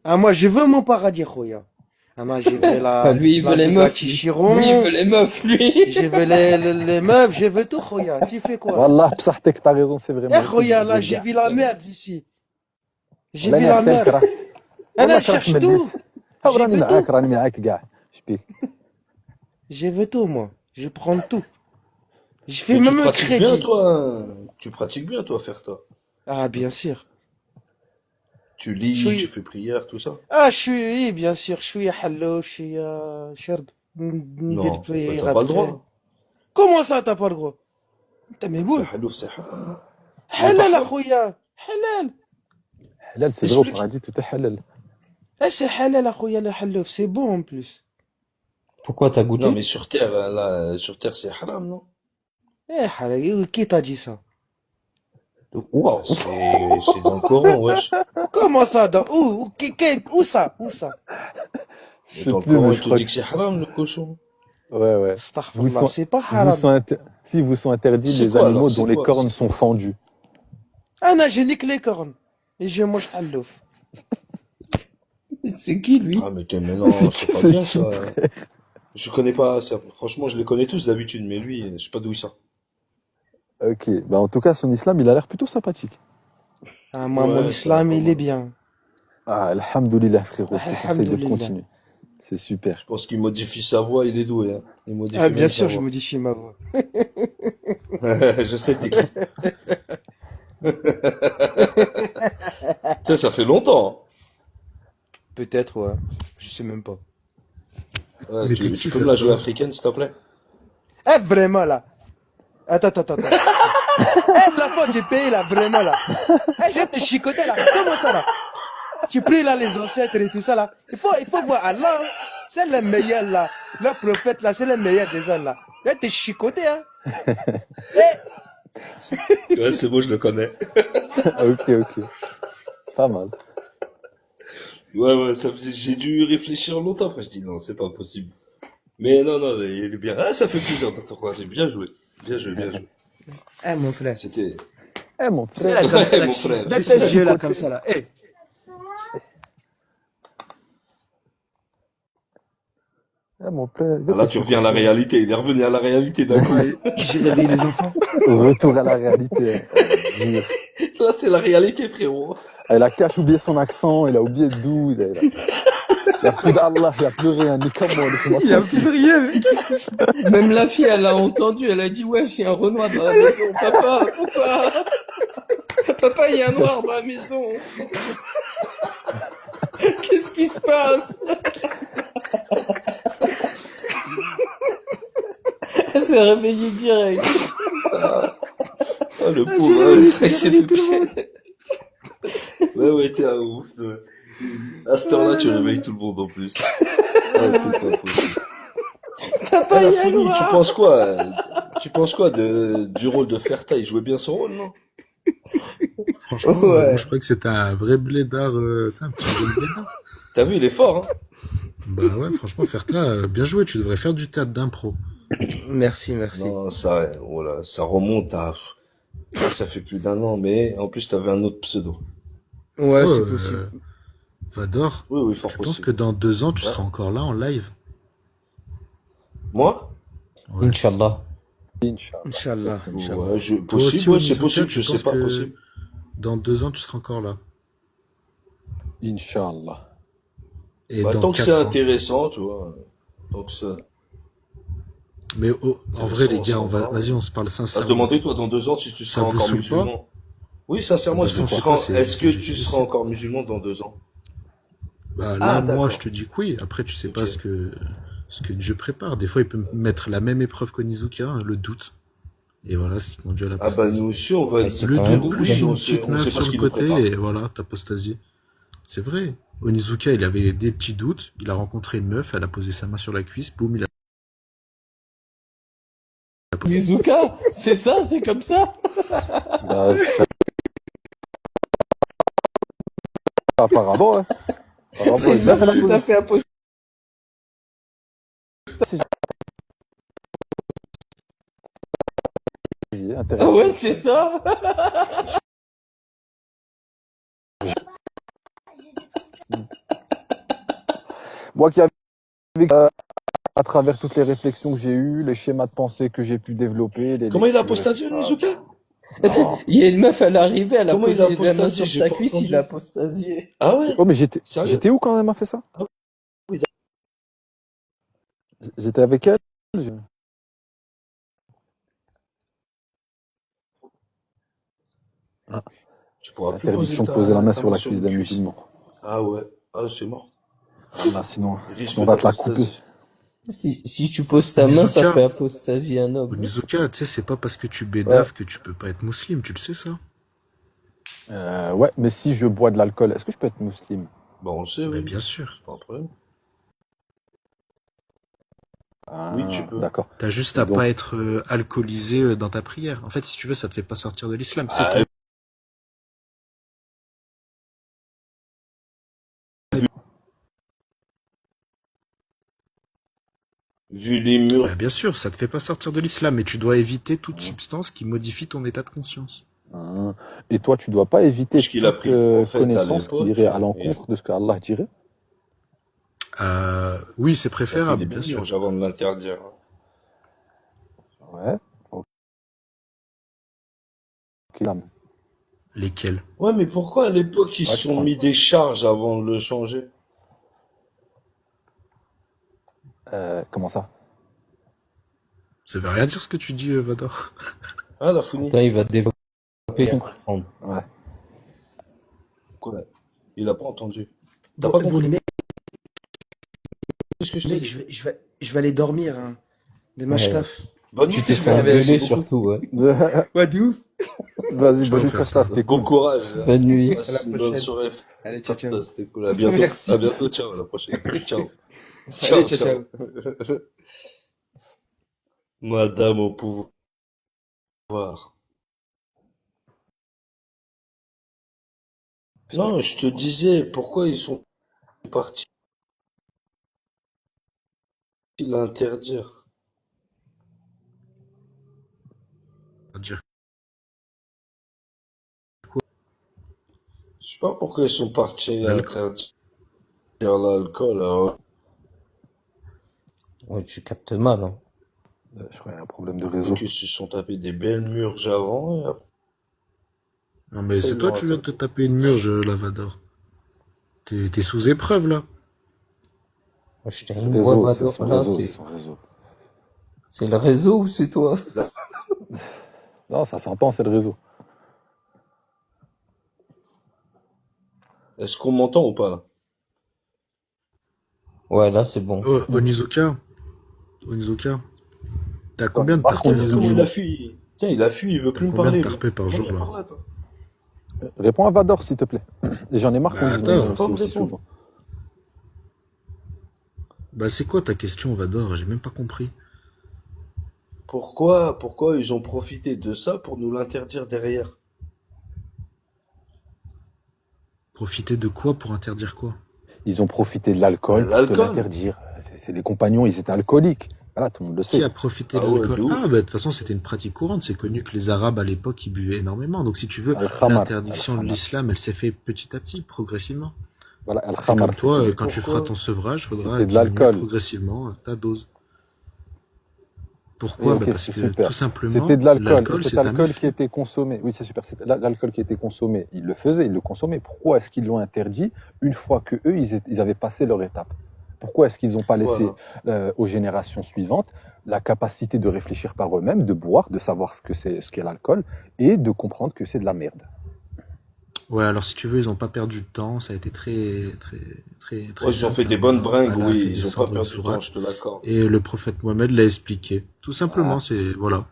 Ah, moi, je veux mon paradis, Khoya. Ah, moi, je veux Ah, lui, il la veut les meufs. Bugatti Lui, Chiron, il veut les meufs, lui. je veux les meufs, je veux tout, Khoya. Tu fais quoi? Wallah, bsahtek, t'as raison, c'est Eh, vraiment. Khoya, là, j'ai vu la merde ici. J'ai والله vu انا la عرفتك merde. راه Ah, والله là, je كرهت cherche مدينة. tout. ها Je راني veux معاك tout. راني معاك كاع شبيك. Je veux tout, moi. Je prends tout. Je fais Mais tu même un pratiques bien, crédit. toi. Tu pratiques bien, toi, faire ça. Ah, bien sûr. Tu Je lis, tu suis, fais prière, tout ça. ah, je suis, oui, bien sûr, je suis hallo, je suis, شرب. ندير Non, bah, prière t'as pas le après. droit. Comment ça, t'as pas le droit? T'as mes Le boules. halouf, c'est haram. Il est pas حلال haram. اخويا حلال. حلال c'est vrai au Explique. paradis tout est halal. Eh, c'est halal اخويا le hallouf, c'est bon en plus. Pourquoi t'as Non, goûté? mais sur Terre, là, sur Terre, c'est haram, non? Eh halal, qui t'a dit ça? Bah, Waouh. c'est dans le Coran, wesh. Comment ça dans où ça? Où ça? Et Je dans sais le plus, Coran, mais il je te crois dit que. que c'est haram, le cochon. Ouais, ouais. Vous Astaghfirullah, sont, c'est pas vous haram. sont si vous sont interdits C'est les quoi, animaux alors? dont C'est les quoi? cornes C'est sont quoi? fendues. انا j'ai nique les cornes et je mange hallouf. C'est qui, lui? Ah, mais mais non, C'est c'est qui pas ce bien, ça. type? Je connais pas ça. Franchement, je les connais tous d'habitude, mais lui, je sais pas d'où il sort. Ok, bah en tout cas son islam il a l'air plutôt sympathique. Ah, moi, mon Ouais, ça a l'air islam, pas il est mal. bien. Ah, alhamdoulilah frérot, je te conseille de Alhamdulillah. continuer. C'est super. Je pense qu'il modifie sa voix, il est doué, hein. Il Ah, modifie bien même sa sûr, je voix. modifie ma voix. Je sais, t'es qui. Ça, ça fait longtemps. Peut-être, ouais. Je sais même pas. Ouais, Mais t'es tu qui, peux me la faire jouer ça? africaine, s'il te plaît? Eh, vraiment, là. Attends. Eh, la fois, j'ai payé, là, vraiment, là. Eh, je vais te chicoter, là. Comment ça, là? Tu pries, là, les ancêtres et tout ça, là. Il faut voir Allah, hein. C'est le meilleur, là. Le prophète, là, c'est le meilleur des hommes, là. Je vais te chicoter, hein. Eh, Ouais, c'est bon, je le connais. Ok, pas mal. Ouais, j'ai dû réfléchir longtemps. Après, je dis non, c'est pas possible. Mais non, il est bien. Ah, ça fait plaisir d'entendre. J'ai bien joué. Bien joué. eh, mon frère. C'était. Eh mon C'est là, frère, comme ça, Ouais, là. mon frère. Je sais Dieu, là, comme ça, là. Eh. mon frère. Ah, là, tu reviens à la réalité. Il est revenu à la réalité d'un coup. Ouais, j'ai réveillé les enfants. Retour à la réalité. Jure. Là, c'est la réalité, frérot. Il a caché oublié son accent, il a oublié d'où, il a plus d'Allah, il a plus rien, ni comme moi, laissez-moi Il y a tranquille. plus rien, mec. Même la fille, elle a entendu, elle a dit, wesh, il y a un Renoir dans la maison. Papa, il y a un noir dans la maison. Qu'est-ce qui se passe? Elle s'est réveillée direct. Oh, le pauvre, il s'est fait pied. Ouais, t'es un ouf. Ouais. À cette heure-là, tu réveilles tout le monde en plus. Ah, c'est pas possible. Papa, Ah, la il y a un folie, noir. tu penses quoi du rôle de Ferta? Il jouait bien son rôle, non? Franchement, Ouais. moi, je croyais que c'était un vrai blédard, tu sais, un petit vrai blédard. T'as vu, il est fort, hein? Bah ouais, franchement, Ferta, bien joué, tu devrais faire du théâtre d'impro. Merci. Non, voilà, ça remonte à... Ça fait plus d'un an, mais en plus, t'avais un autre pseudo. Ouais, Oh, c'est possible. Vador, Oui, fort je pense possible. que dans 2 ans, tu Ouais. seras encore là en live. Moi? Ouais. Inch'Allah. Inch'Allah. Ouais, Toi aussi, possible, ouais, c'est Onizuka, possible, tu je sais penses pas que possible. dans 2 ans, tu seras encore là. Inch'Allah. Et Bah, dans tant que 4 c'est ans. intéressant, tu vois. Donc ça... Mais en vrai, les gars, on vas-y, on se parle À se sincèrement. demander, toi, dans 2 ans, si tu Ça seras vous encore saoule pas? musulman. Oui, sincèrement, Bah, est-ce que ça, tu c'est seras, pas, c'est- est-ce que c'est tu difficile. seras encore musulman dans 2 ans? Bah, Ah, là, moi, d'accord. je te dis que oui. Après, tu sais Ok. pas ce que Dieu prépare. Des fois, il peut me mettre la même épreuve qu'Onizuka, hein, le doute. Et voilà, ce qui conduit à Ah bah l'apostasie. nous aussi, on va... Ouais, c'est Le quand doute même plus oui, une on sait petite pas meuf ce sur le qu'il nous côté, prépare. et voilà, t'apostasie. C'est vrai. Onizuka, il avait des petits doutes. Il a rencontré une meuf, elle a posé sa main sur la cuisse, boum, il a posé. Nizuka, c'est ça, c'est comme ça. Bah, apparemment, hein. Apparemment, C'est une ça, meuf, elle a tout posé à fait impossible. sa Ah main. ouais, c'est ça. Moi qui avais à travers toutes les réflexions que j'ai eues, les schémas de pensée que j'ai pu développer, les Comment il a lectures, apostasié, etc. Nizuka? Non. Il y a une meuf, elle est arrivée, elle a Comment il a posé la main apostasié? sur J'ai sa pas cuisse, il entendu. a apostasié. Ah ouais? Oh, mais Sérieux? j'étais où quand elle m'a fait ça? Ah oui, J'étais avec elle. Ah, tu pourras plus poser interdiction de poser la main ta sur main la sur cuisse une d'un cuisse. musulman. Ah ouais. Ah, c'est mort. Là, sinon Risque on va te la couper. d'apostasie. Si tu poses ta main, ça Onizuka, fait apostasie un homme. Onizuka, tu sais, c'est pas parce que tu Ouais. bédaves que tu peux pas être musulman, tu le sais ça? Ouais, mais si je bois de l'alcool, est-ce que je peux être musulman? Bah, on le sait, Bah, oui. bien sûr. Pas un problème. Ah, Oui, tu peux. d'accord. T'as juste Et à donc, pas être alcoolisé dans ta prière. En fait, si tu veux, ça te fait pas sortir de l'islam, c'est Ah, tout. vu les murs. Bah, bien sûr, ça te fait pas sortir de l'islam, mais tu dois éviter toute substance qui modifie ton état de conscience. hein. Et toi, tu dois pas éviter Ce qu'il a toute pris le prophète à connaissance qui l'époque. irait à Et l'encontre de ce que Allah dirait. Oui, c'est il a fait préférable, des bien bons sûr. murs avant de l'interdire. Ouais. Ok. Lesquels? Ouais, mais pourquoi à l'époque ils se Ouais, je sont crois. mis des charges avant de le changer? Comment ça? Ça veut rien dire ce que tu dis, Vador. Ah, la founie. Attends, il va développer pour comprendre. Ouais. Quoi? Il a pas entendu. T'as Bon, pas bon, compris? les mecs, Qu'est-ce que je t'ai mec, dit? je vais aller dormir, hein. Demain, je Ouais. taffe. Bonne Tu nuit, t'es fait frère. Merci engueuler beaucoup. surtout, ouais. Ouais, de ouf. Vas-y, Ciao, bonne nuit, frère Costa, Sada. c'était Bon cool. courage. Bonne nuit. Passe À la une bonne prochaine. soirée. Allez, ciao, ciao. C'était cool. À bientôt. Merci. À bientôt. Ciao. À la prochaine. Ciao. Allez, Ciao, ciao, ciao. ciao. Madame au pouvoir. Non, je te disais, pourquoi ils sont partis l'interdire? Dire Je sais pas pourquoi ils sont partis l'alcool. interdire l'alcool. Alors, Ouais, tu captes mal, hein. Je crois qu'il y a un problème de réseau. donc ils se sont tapés des belles murges avant et après Non, mais c'est ils toi, l'ont tu viens de te attaqué. taper une murge, là, Vador. T'es sous épreuve, là. Moi, je C'est t'ai le une voix réseau, c'est Vador, son là, réseau, c'est c'est son réseau. le réseau ou c'est toi? Non, ça s'entend, c'est le réseau. Est-ce qu'on m'entend ou pas là? Ouais, là, c'est bon. Oh, Onizuka, t'as Quoi, combien de Marc, tarpés on Putain, dit par comment il jour? a fui? Tiens, il a fui, il veut T'as plus me combien de parler lui. tarpés par jour, Reviens là? par là, toi. Réponds à Vador, s'il te plaît. Et j'en ai marre qu'on Bah, dise Il mon attends. veut nom pas aussi, me aussi répondre. souvent. Bah, c'est quoi ta question, Vador? J'ai même pas compris. Pourquoi ils ont profité de ça pour nous l'interdire derrière? Profiter de quoi pour interdire quoi? Ils ont profité de Bah, l'alcool pour te l'alcool. l'interdire. C'est des compagnons, ils étaient alcooliques. Voilà, tout le monde le Qui sait. a profité Ah de ouais, l'alcool? de Ah, ouf. bah, de toute façon, c'était une pratique courante. C'est connu que les Arabes, à l'époque, ils buvaient énormément. Donc, si tu veux, Al-Khamar. l'interdiction de Al-Khamar. l'islam, elle s'est fait petit à petit, progressivement. Voilà, C'est Al-Khamar, comme toi, c'était quand tu feras Pourquoi? ton sevrage, il faudra c'était de diminuer l'alcool. progressivement ta dose. Oui, Pourquoi? Bah, ok, parce c'est que, super. tout C'était simplement, de l'alcool. Et l'alcool, cet c'est un alcool qui effet. était consommé, oui, c'est super. C'était l'alcool qui était consommé, ils le faisaient, ils le consommaient. Pourquoi est-ce qu'ils l'ont interdit une fois que eux, ils avaient passé leur étape? Pourquoi est-ce qu'ils n'ont pas laissé Voilà. aux générations suivantes la capacité de réfléchir par eux-mêmes, de boire, de savoir ce qu'est l'alcool et de comprendre que c'est de la merde? Ouais, alors si tu veux, ils ont pas perdu de temps, ça a été très, très, très, très Ouais, ils ont simple. fait des bonnes bringues, Allah a fait oui. Ils ont pas descendre une perdu de temps, sourate, je te l'accorde. et le prophète Mohammed l'a expliqué. Tout simplement, Ah, c'est, voilà.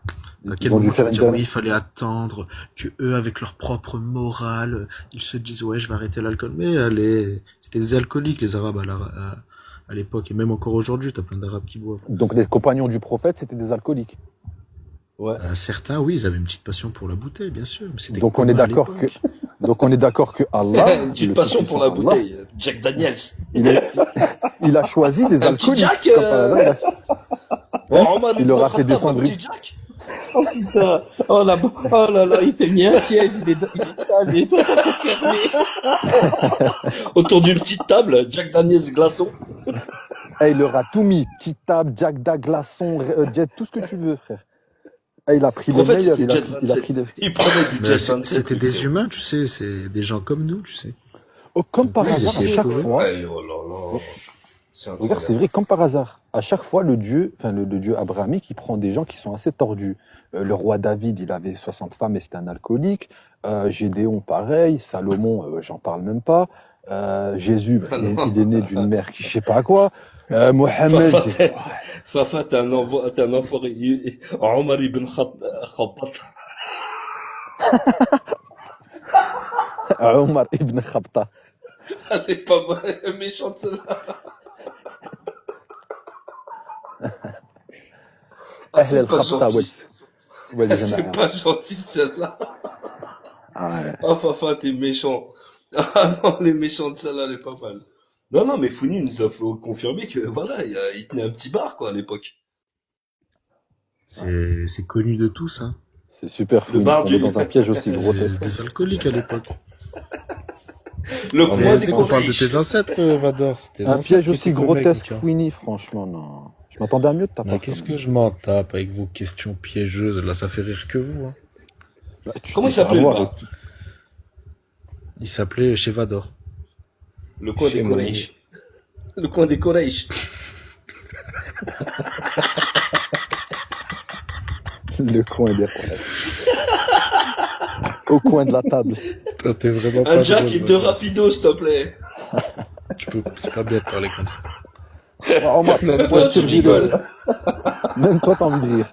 À quel Ils ont dû moment tu faire vas une dire oui, dernière. il fallait attendre que eux, avec leur propre morale, ils se disent ouais, je vais arrêter l'alcool. Mais allez, c'était des alcooliques les Arabes à l'époque et même encore aujourd'hui, t'as plein d'Arabes qui boivent. Donc les compagnons du prophète, c'était des alcooliques. Ouais. Certains, oui, ils avaient une petite passion pour la bouteille, bien sûr, mais c'était Donc on est commun à d'accord que, l'époque. donc on est d'accord que Allah, Une petite le passion pour la Tout-Puissant Allah, bouteille. Jack Daniels. il a choisi des Un petit alcooliques. Jack, Comme par hasard, Bon, Omar il ibn leur a fait Khattab, descendre un une. petit Jack. Putain, oh là là, il t'a mis un piège, il est sale, et toi t'as confirmé. Autour d'une petite table, Jack Daniels glaçon. Eh, il leur a tout mis. Petite table, Jack Da, glaçon, Jet, tout ce que tu veux, frère. Eh, il a pris Le les prophète, meilleurs, il fait Jet il a 27. pris les. Il prenait du Mais Jet 27. c'était il des fait- humains, tu sais, c'est des gens comme nous, tu sais. Oh, comme par Oui, ils hasard, à étaient chaque éprouvés. fois. Ouais, oh là là. C'est Regarde, c'est incroyable. vrai, comme par hasard. À chaque fois, le dieu, enfin, le dieu abrahamique, il prend des gens qui sont assez tordus. Le roi David, il avait 60 femmes et c'était un alcoolique. Gédéon, pareil. Salomon, j'en parle même pas. Jésus, bah, il est né d'une mère qui je sais pas quoi. Mohamed, Fafa, t'es un enfoiré. Omar ibn Khattab. Omar ibn Khabta. Elle est pas méchante celle-là. Ah, Ahl c'est pas al-Khabta, gentil. ouais, les C'est Jamaïens. pas gentil celle-là. Ouais. Ah, Fafa, t'es méchant. Ah non, les méchants de celle-là, elle est pas mal. Non, non, mais Founi nous a confirmé que voilà, il tenait un petit bar, quoi, à l'époque. C'est connu de tous, hein. C'est super Le fou. bar On est du- dans un piège aussi C'est grotesque. des alcooliques à l'époque. Le En coin des réalité, on parle de Corniches. tes ancêtres, Vador. C'est tes Un ancêtres piège qui aussi étaient comme grotesque, mec, hein. Winnie, franchement, non. Je m'attendais à mieux de ta Mais part. qu'est-ce quand que même. je m'en tape avec vos questions piégeuses? Là, ça fait rire que vous, hein. Bah, tu Comment il dis ça à s'appelait le voir, bar? Il s'appelait chez Vador. Le coin Chez des moi. Corniches. Le coin des Corniches. Le coin des problèmes. Au coin de la table. Toi, t'es vraiment Un pas Jack drôle, et deux Vador. rapidos, s'il te plaît. C'est pas bien de parler comme ça. Oh, moi, Même Toi, toi, tu tu rigoles. rigoles. même toi, t'as envie de rire.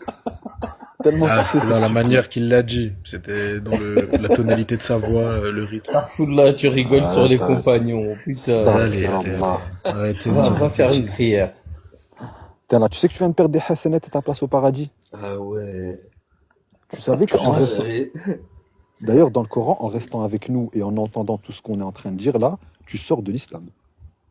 Tellement Ah, que c'est c'était dans la manière qu'il l'a dit. C'était dans la tonalité de sa voix, le rythme. Tarfoula, tu rigoles Ah, sur les t'as- compagnons, putain. Allez, Allah. arrêtez de On dire va des faire une bêtises. prière. Putain, là, tu sais que tu viens de perdre des hasanettes et ta place au paradis. Ah ouais. Tu savais Je qu'en restant... savais. D'ailleurs, dans le Coran, en restant avec nous et en entendant tout ce qu'on est en train de dire là, tu sors de l'islam.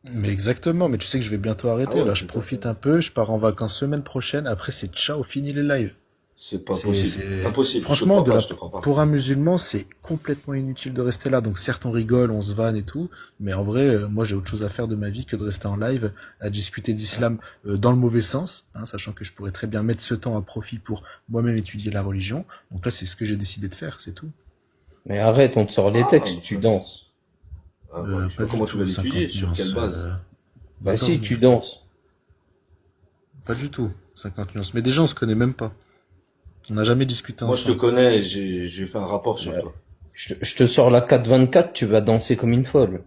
Mais exactement, mais tu sais que je vais bientôt arrêter. Ah ouais, Là, je tout à profite fait. un peu, je pars en vacances semaine prochaine. Après, c'est ciao, fini les lives. C'est pas C'est- possible. c'est- Impossible. Franchement, je te crois pas, je te crois pas. pour un musulman, c'est complètement inutile de rester là. Donc certes, on rigole, on se vanne et tout, mais en vrai, moi, j'ai autre chose à faire de ma vie que de rester en live à discuter d'islam dans le mauvais sens, hein, sachant que je pourrais très bien mettre ce temps à profit pour moi-même étudier la religion. Donc là, c'est ce que j'ai décidé de faire, c'est tout. Mais arrête, on te sort les textes, tu danses. Ah, bah, je sais pas du comment tu vas tout, l'étudier, 50 sur quelle nuances, base. Bah attends, si, tu danses. Pas du tout, 50 nuances. Mais déjà, on se connaît même pas. On n'a jamais discuté Moi, je te ensemble. connais, j'ai fait un rapport sur Ouais. toi. Je te sors la 4-24, tu vas danser comme une folle.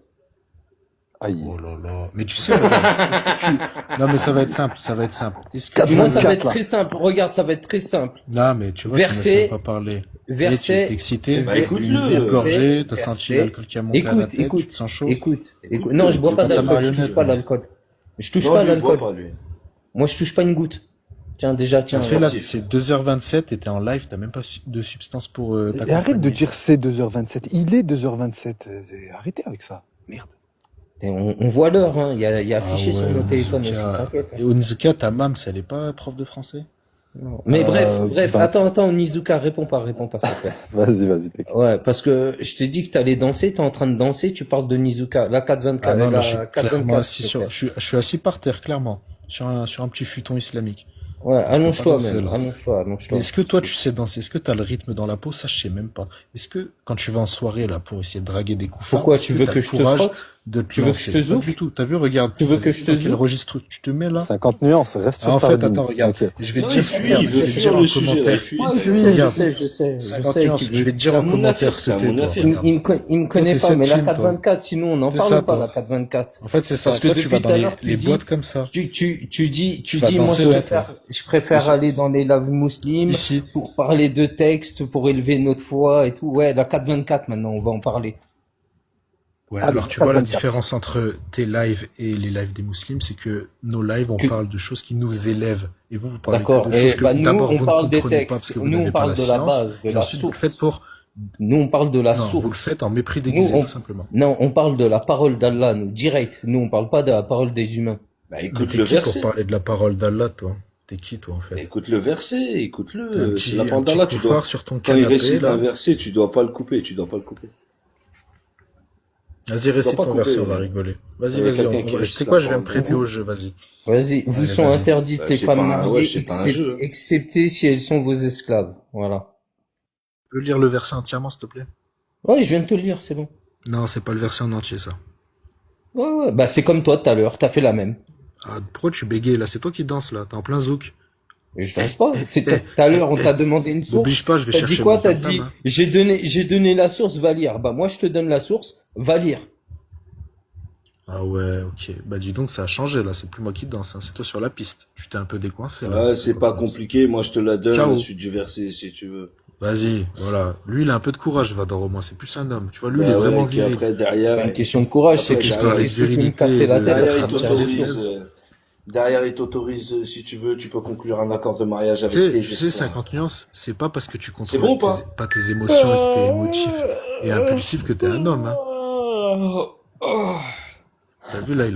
Aïe. Oh là là. Mais tu sais, regarde, est-ce que tu... Non, mais ça va être simple, ça va être simple. Est-ce que tu... Moi, ça va 24, être là. très simple. Regarde, ça va être très simple. Non, mais tu vois, tu Verset- me laisses même pas parler. Tu Verset. es excité, Bah, écoute-le. une gorgée, t'as Verset. senti l'alcool qui a monté à la Écoute, tête, écoute, tu te sens chaud. écoute. Non, je bois Tu pas prends ta d'alcool, je touche marionnette, pas là. l'alcool. Je touche Non, pas lui, il boit l'alcool. pas, lui. Moi, je touche pas une goutte. Tiens, déjà, Tu tiens. fais là, merci. c'est 2h27 et t'es en live, t'as même pas de substance pour Et t'accompagner. arrête de dire c'est 2h27. Il est 2h27. Arrêtez avec ça. Merde. Et on voit l'heure, hein. Il y a affiché Ah sur ouais, mon téléphone aussi, Onizuka. t'inquiète. Et Onizuka, ta mams, elle est pas prof de français? Non. Mais bref, bah- attends, Nizuka, réponds pas, s'il te plaît. Vas-y, t'es Ouais, parce que je t'ai dit que t'allais danser, t'es en train de danser, tu parles de Nizuka, la 424, Ah non, là, la je suis clairement 424. assis je suis assis par terre, clairement. Sur un petit futon islamique. Ouais, allonge-toi danser, même, là. allonge-toi. Est-ce que toi, tu sais danser? Est-ce que t'as le rythme dans la peau? Ça, je sais même pas. Est-ce que, quand tu vas en soirée, là, pour essayer de draguer des coups Pourquoi est-ce tu veux t'as que le je te courage frotte? de te Tu veux que je lancer. te Pas zoome? du tout. T'as vu, regarde. Tu veux que je te Dans quel zoome? registre tu te mets là? 50 nuances, reste Ah, sur en ta fait, ligne. attends, regarde. T'inquiète. Je vais te Non, dire, il fuit, regarde, il je veut vais te fuir dire en le sujet, là, il commentaire. fuit. Ouais, Regarde. je sais 50 qu'il nuances, veut je vais te dire en mon commentaire affaire, ce c'est que à t'es, mon toi. affaire. Il, Regarde. il me, co- il me connaît t'es pas, mais la Setchin, toi. 424, sinon on n'en C'est parle ça, pas, toi. la 424. En fait, c'est ça. Parce Parce que que tu vas depuis dans tout à l'heure, les boîtes comme ça. tu vas dis, dans moi, ces lettres, je préfère aller dans les laves muslims Ici. pour parler de textes, pour élever notre foi et tout. Ouais, la 424, maintenant, on va en parler. Ouais, Allez, alors tu vois la 424. différence entre tes lives et les lives des musulmans, c'est que nos lives, on Que- parle de choses qui nous élèvent. Et vous parlez que D'accord. de Et choses que bah, nous, d'abord on vous ne parle des comprenez pas parce textes. que vous Nous, on n'avez pas parle la de la science. base, de Et la ensuite, vous le source. faites pour... Nous, on parle de la Non, vous le source. faites en mépris Nous, déguisé, on, tout simplement. non, on parle de la parole d'Allah, nous, direct. Nous, on parle pas de la parole des humains. Bah, Mais écoute t'es le qui pour verset. parler de la parole d'Allah, toi? T'es qui, toi, en fait? Écoute le verset, T'es un écoute-le. C'est la petit parole d'Allah, tu dois. couffard sur ton Quand il canapé, récite un là. verset, tu dois pas le couper, tu dois pas le couper. Vas-y, récite pas ton verset, on couper, va rigoler. Vas-y, il y a vas-y. quelqu'un qui Tu récite sais la quoi, je vais me parole prêter au jeu, vas-y. Vas-y, vous Allez, sont vas-y. interdites Bah, les c'est femmes pas un- ouais, mariées, c'est pas un jeu, hein. excepté si elles sont vos esclaves. Voilà. Tu peux lire le verset entièrement, s'il te plaît? Ouais, je viens de te le lire, c'est bon. Non, c'est pas le verset en entier, ça. Ouais, ouais. Bah, c'est comme toi tout à l'heure, t'as fait la même. Ah, pourquoi tu bégayes, là? C'est toi qui danses, là. T'es en plein zouk. Je danse pas. C'est tout à l'heure, on t'a demandé une source. M'oblige pas, je vais T'as chercher dit quoi? mon T'as portable, dit, hein. j'ai donné la source, va lire. Bah, moi, je te donne la source, va lire. Ah ouais, ok. Bah dis donc, ça a changé, là. C'est plus moi qui danse, hein. C'est toi sur la piste. Tu t'es un peu décoincé, là. Ouais, c'est pas compliqué, moi je te la donne, Ciao. la suite du verset, si tu veux. Vas-y, voilà. Lui, il a un peu de courage, Vador, au moins. C'est plus un homme. Tu vois, lui, il Bah est vraiment ouais, puis viril. après, C'est derrière, pas une question de courage, c'est Après, que je je parlais peux de tu peux me virilité, casser la de- tête à derrière, il me tirer des t'autorise, sources. derrière, il t'autorise, si tu veux, tu peux conclure un accord de mariage Tu avec sais, tes tu sais, esclaves. 50 nuances, c'est pas parce que tu C'est contrôles bon ou pas pas tes émotions et que t'es émotif et impulsif que t'es un homme, hein. T'as vu, là, il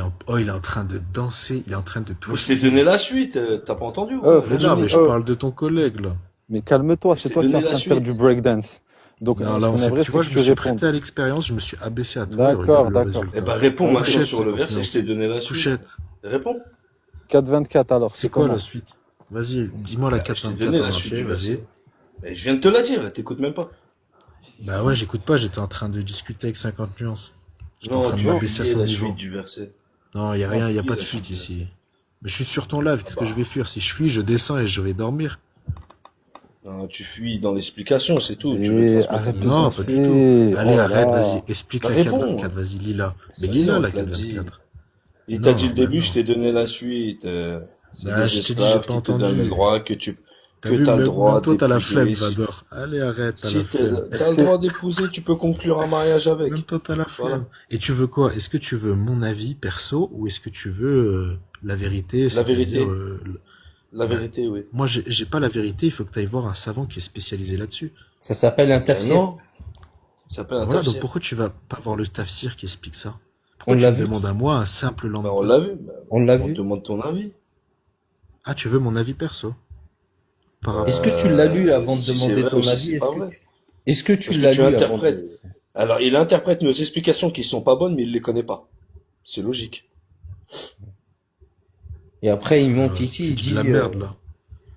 est en train de danser, il est en train de Moi, je toucher. t'ai donné la suite, t'as pas entendu ou Euh, quoi Mais non, mais je parle de ton collègue, là. Mais calme-toi, Je c'est t'ai toi qui es en donné la train de faire suite. du breakdance. Donc, Non, ce là, qu'on on sait, aimerait, tu vois, c'est je que me tu suis répondes. prêté à l'expérience, je me suis abaissé à toi et D'accord, regarde le d'accord. résultat. Eh ben, réponds maintenant Couchette, sur le 50 verset, je t'ai donné la suite. Couchette. Réponds. 4-24 alors, C'est quoi comment? la suite? Vas-y, dis-moi la Bah, je t'ai 424 donné en la suite entier, du vas-y. verset. Mais je viens de te la dire, t'écoutes même pas. Bah ouais, j'écoute pas, j'étais en train de discuter avec 50 nuances. J'étais en Non, train de tu m'abaisser à fuyais son la niveau. suite du verset. Non, y a Non, rien, y a fuis pas de la fuite suite. ici. Mais je suis sur ton live, qu'est-ce que je vais fuir? Si je fuis, je descends et je vais dormir. Non, tu fuis dans l'explication, c'est tout. Tu Et veux transmettre arrête un de message. Non, pas du danser. tout. Allez, Oh là arrête, là. vas-y, explique Bah, la réponds. 424, vas-y, lis là. Mais Ça lis y est, là on la te l'a dit. 424. Il t'a Non, dit le bah début, non. je t'ai donné la suite. C'est Bah, des je t'ai dit, esclaves j'ai pas qui te entendu. donnent le droit que T'as vu, t'as le même droit toi, t'as la flemme, d'épouser. Vador. Allez, arrête, t'as Si la flemme. t'as le droit d'épouser, tu peux conclure un mariage avec. Même toi, t'as la flemme. Voilà. Et tu veux quoi? Est-ce que tu veux mon avis perso ou est-ce que tu veux la vérité? La vérité. c'est-à-dire, La vérité, oui. moi, j'ai pas la vérité, il faut que tu ailles voir un savant qui est spécialisé là-dessus. Ça s'appelle un Ben tafsir. non. Ça s'appelle un Voilà, donc tafsir. pourquoi tu vas pas voir le tafsir qui explique ça? Pourquoi On tu l'a me vu. demandes à moi, un simple Ben, lambda? on l'a vu. Ben, On l'a on vu. te demande ton avis. Ah, tu veux mon avis perso? Par rapport... Est-ce que tu l'as lu avant de si demander c'est vrai ton ou si avis? c'est pas vrai. Est-ce que tu Parce que l'as tu lu avant interprètes. de... Alors, il interprète nos explications qui sont pas bonnes, mais il les connaît pas. C'est logique. Et après, il monte Tu ici, il dis dit... de la merde, là.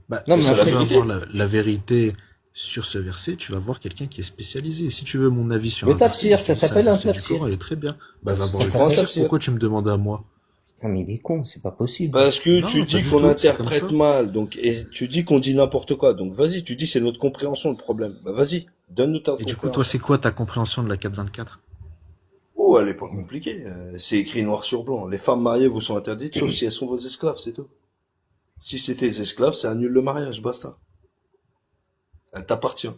Bah, Non, mais si c'est tu la veux vérité. avoir la vérité sur ce verset, tu vas voir quelqu'un qui est spécialisé. Si tu veux mon avis sur Le un verset, tafsir, je te ça dis, c'est s'appelle un verset du tafsir. Coran, il est très bien. Bah, va Ça voir le s'appelle- tafsir. Pourquoi tu me demandes à moi? Ah, mais il est con, c'est pas possible. Parce que Non, tu pas dis du qu'on tout, c'est comme interprète ça. mal, donc, et tu dis qu'on dit n'importe quoi. Donc, vas-y, tu dis c'est notre compréhension le problème. Bah, vas-y, donne-nous ta Et du coup, compréhension. toi, c'est quoi ta compréhension de la 424? Oh, elle est pas compliquée. C'est écrit noir sur blanc. Les femmes mariées vous sont interdites, sauf si elles sont vos esclaves, c'est tout. Si c'était des esclaves, ça annule le mariage, basta. Elle t'appartient.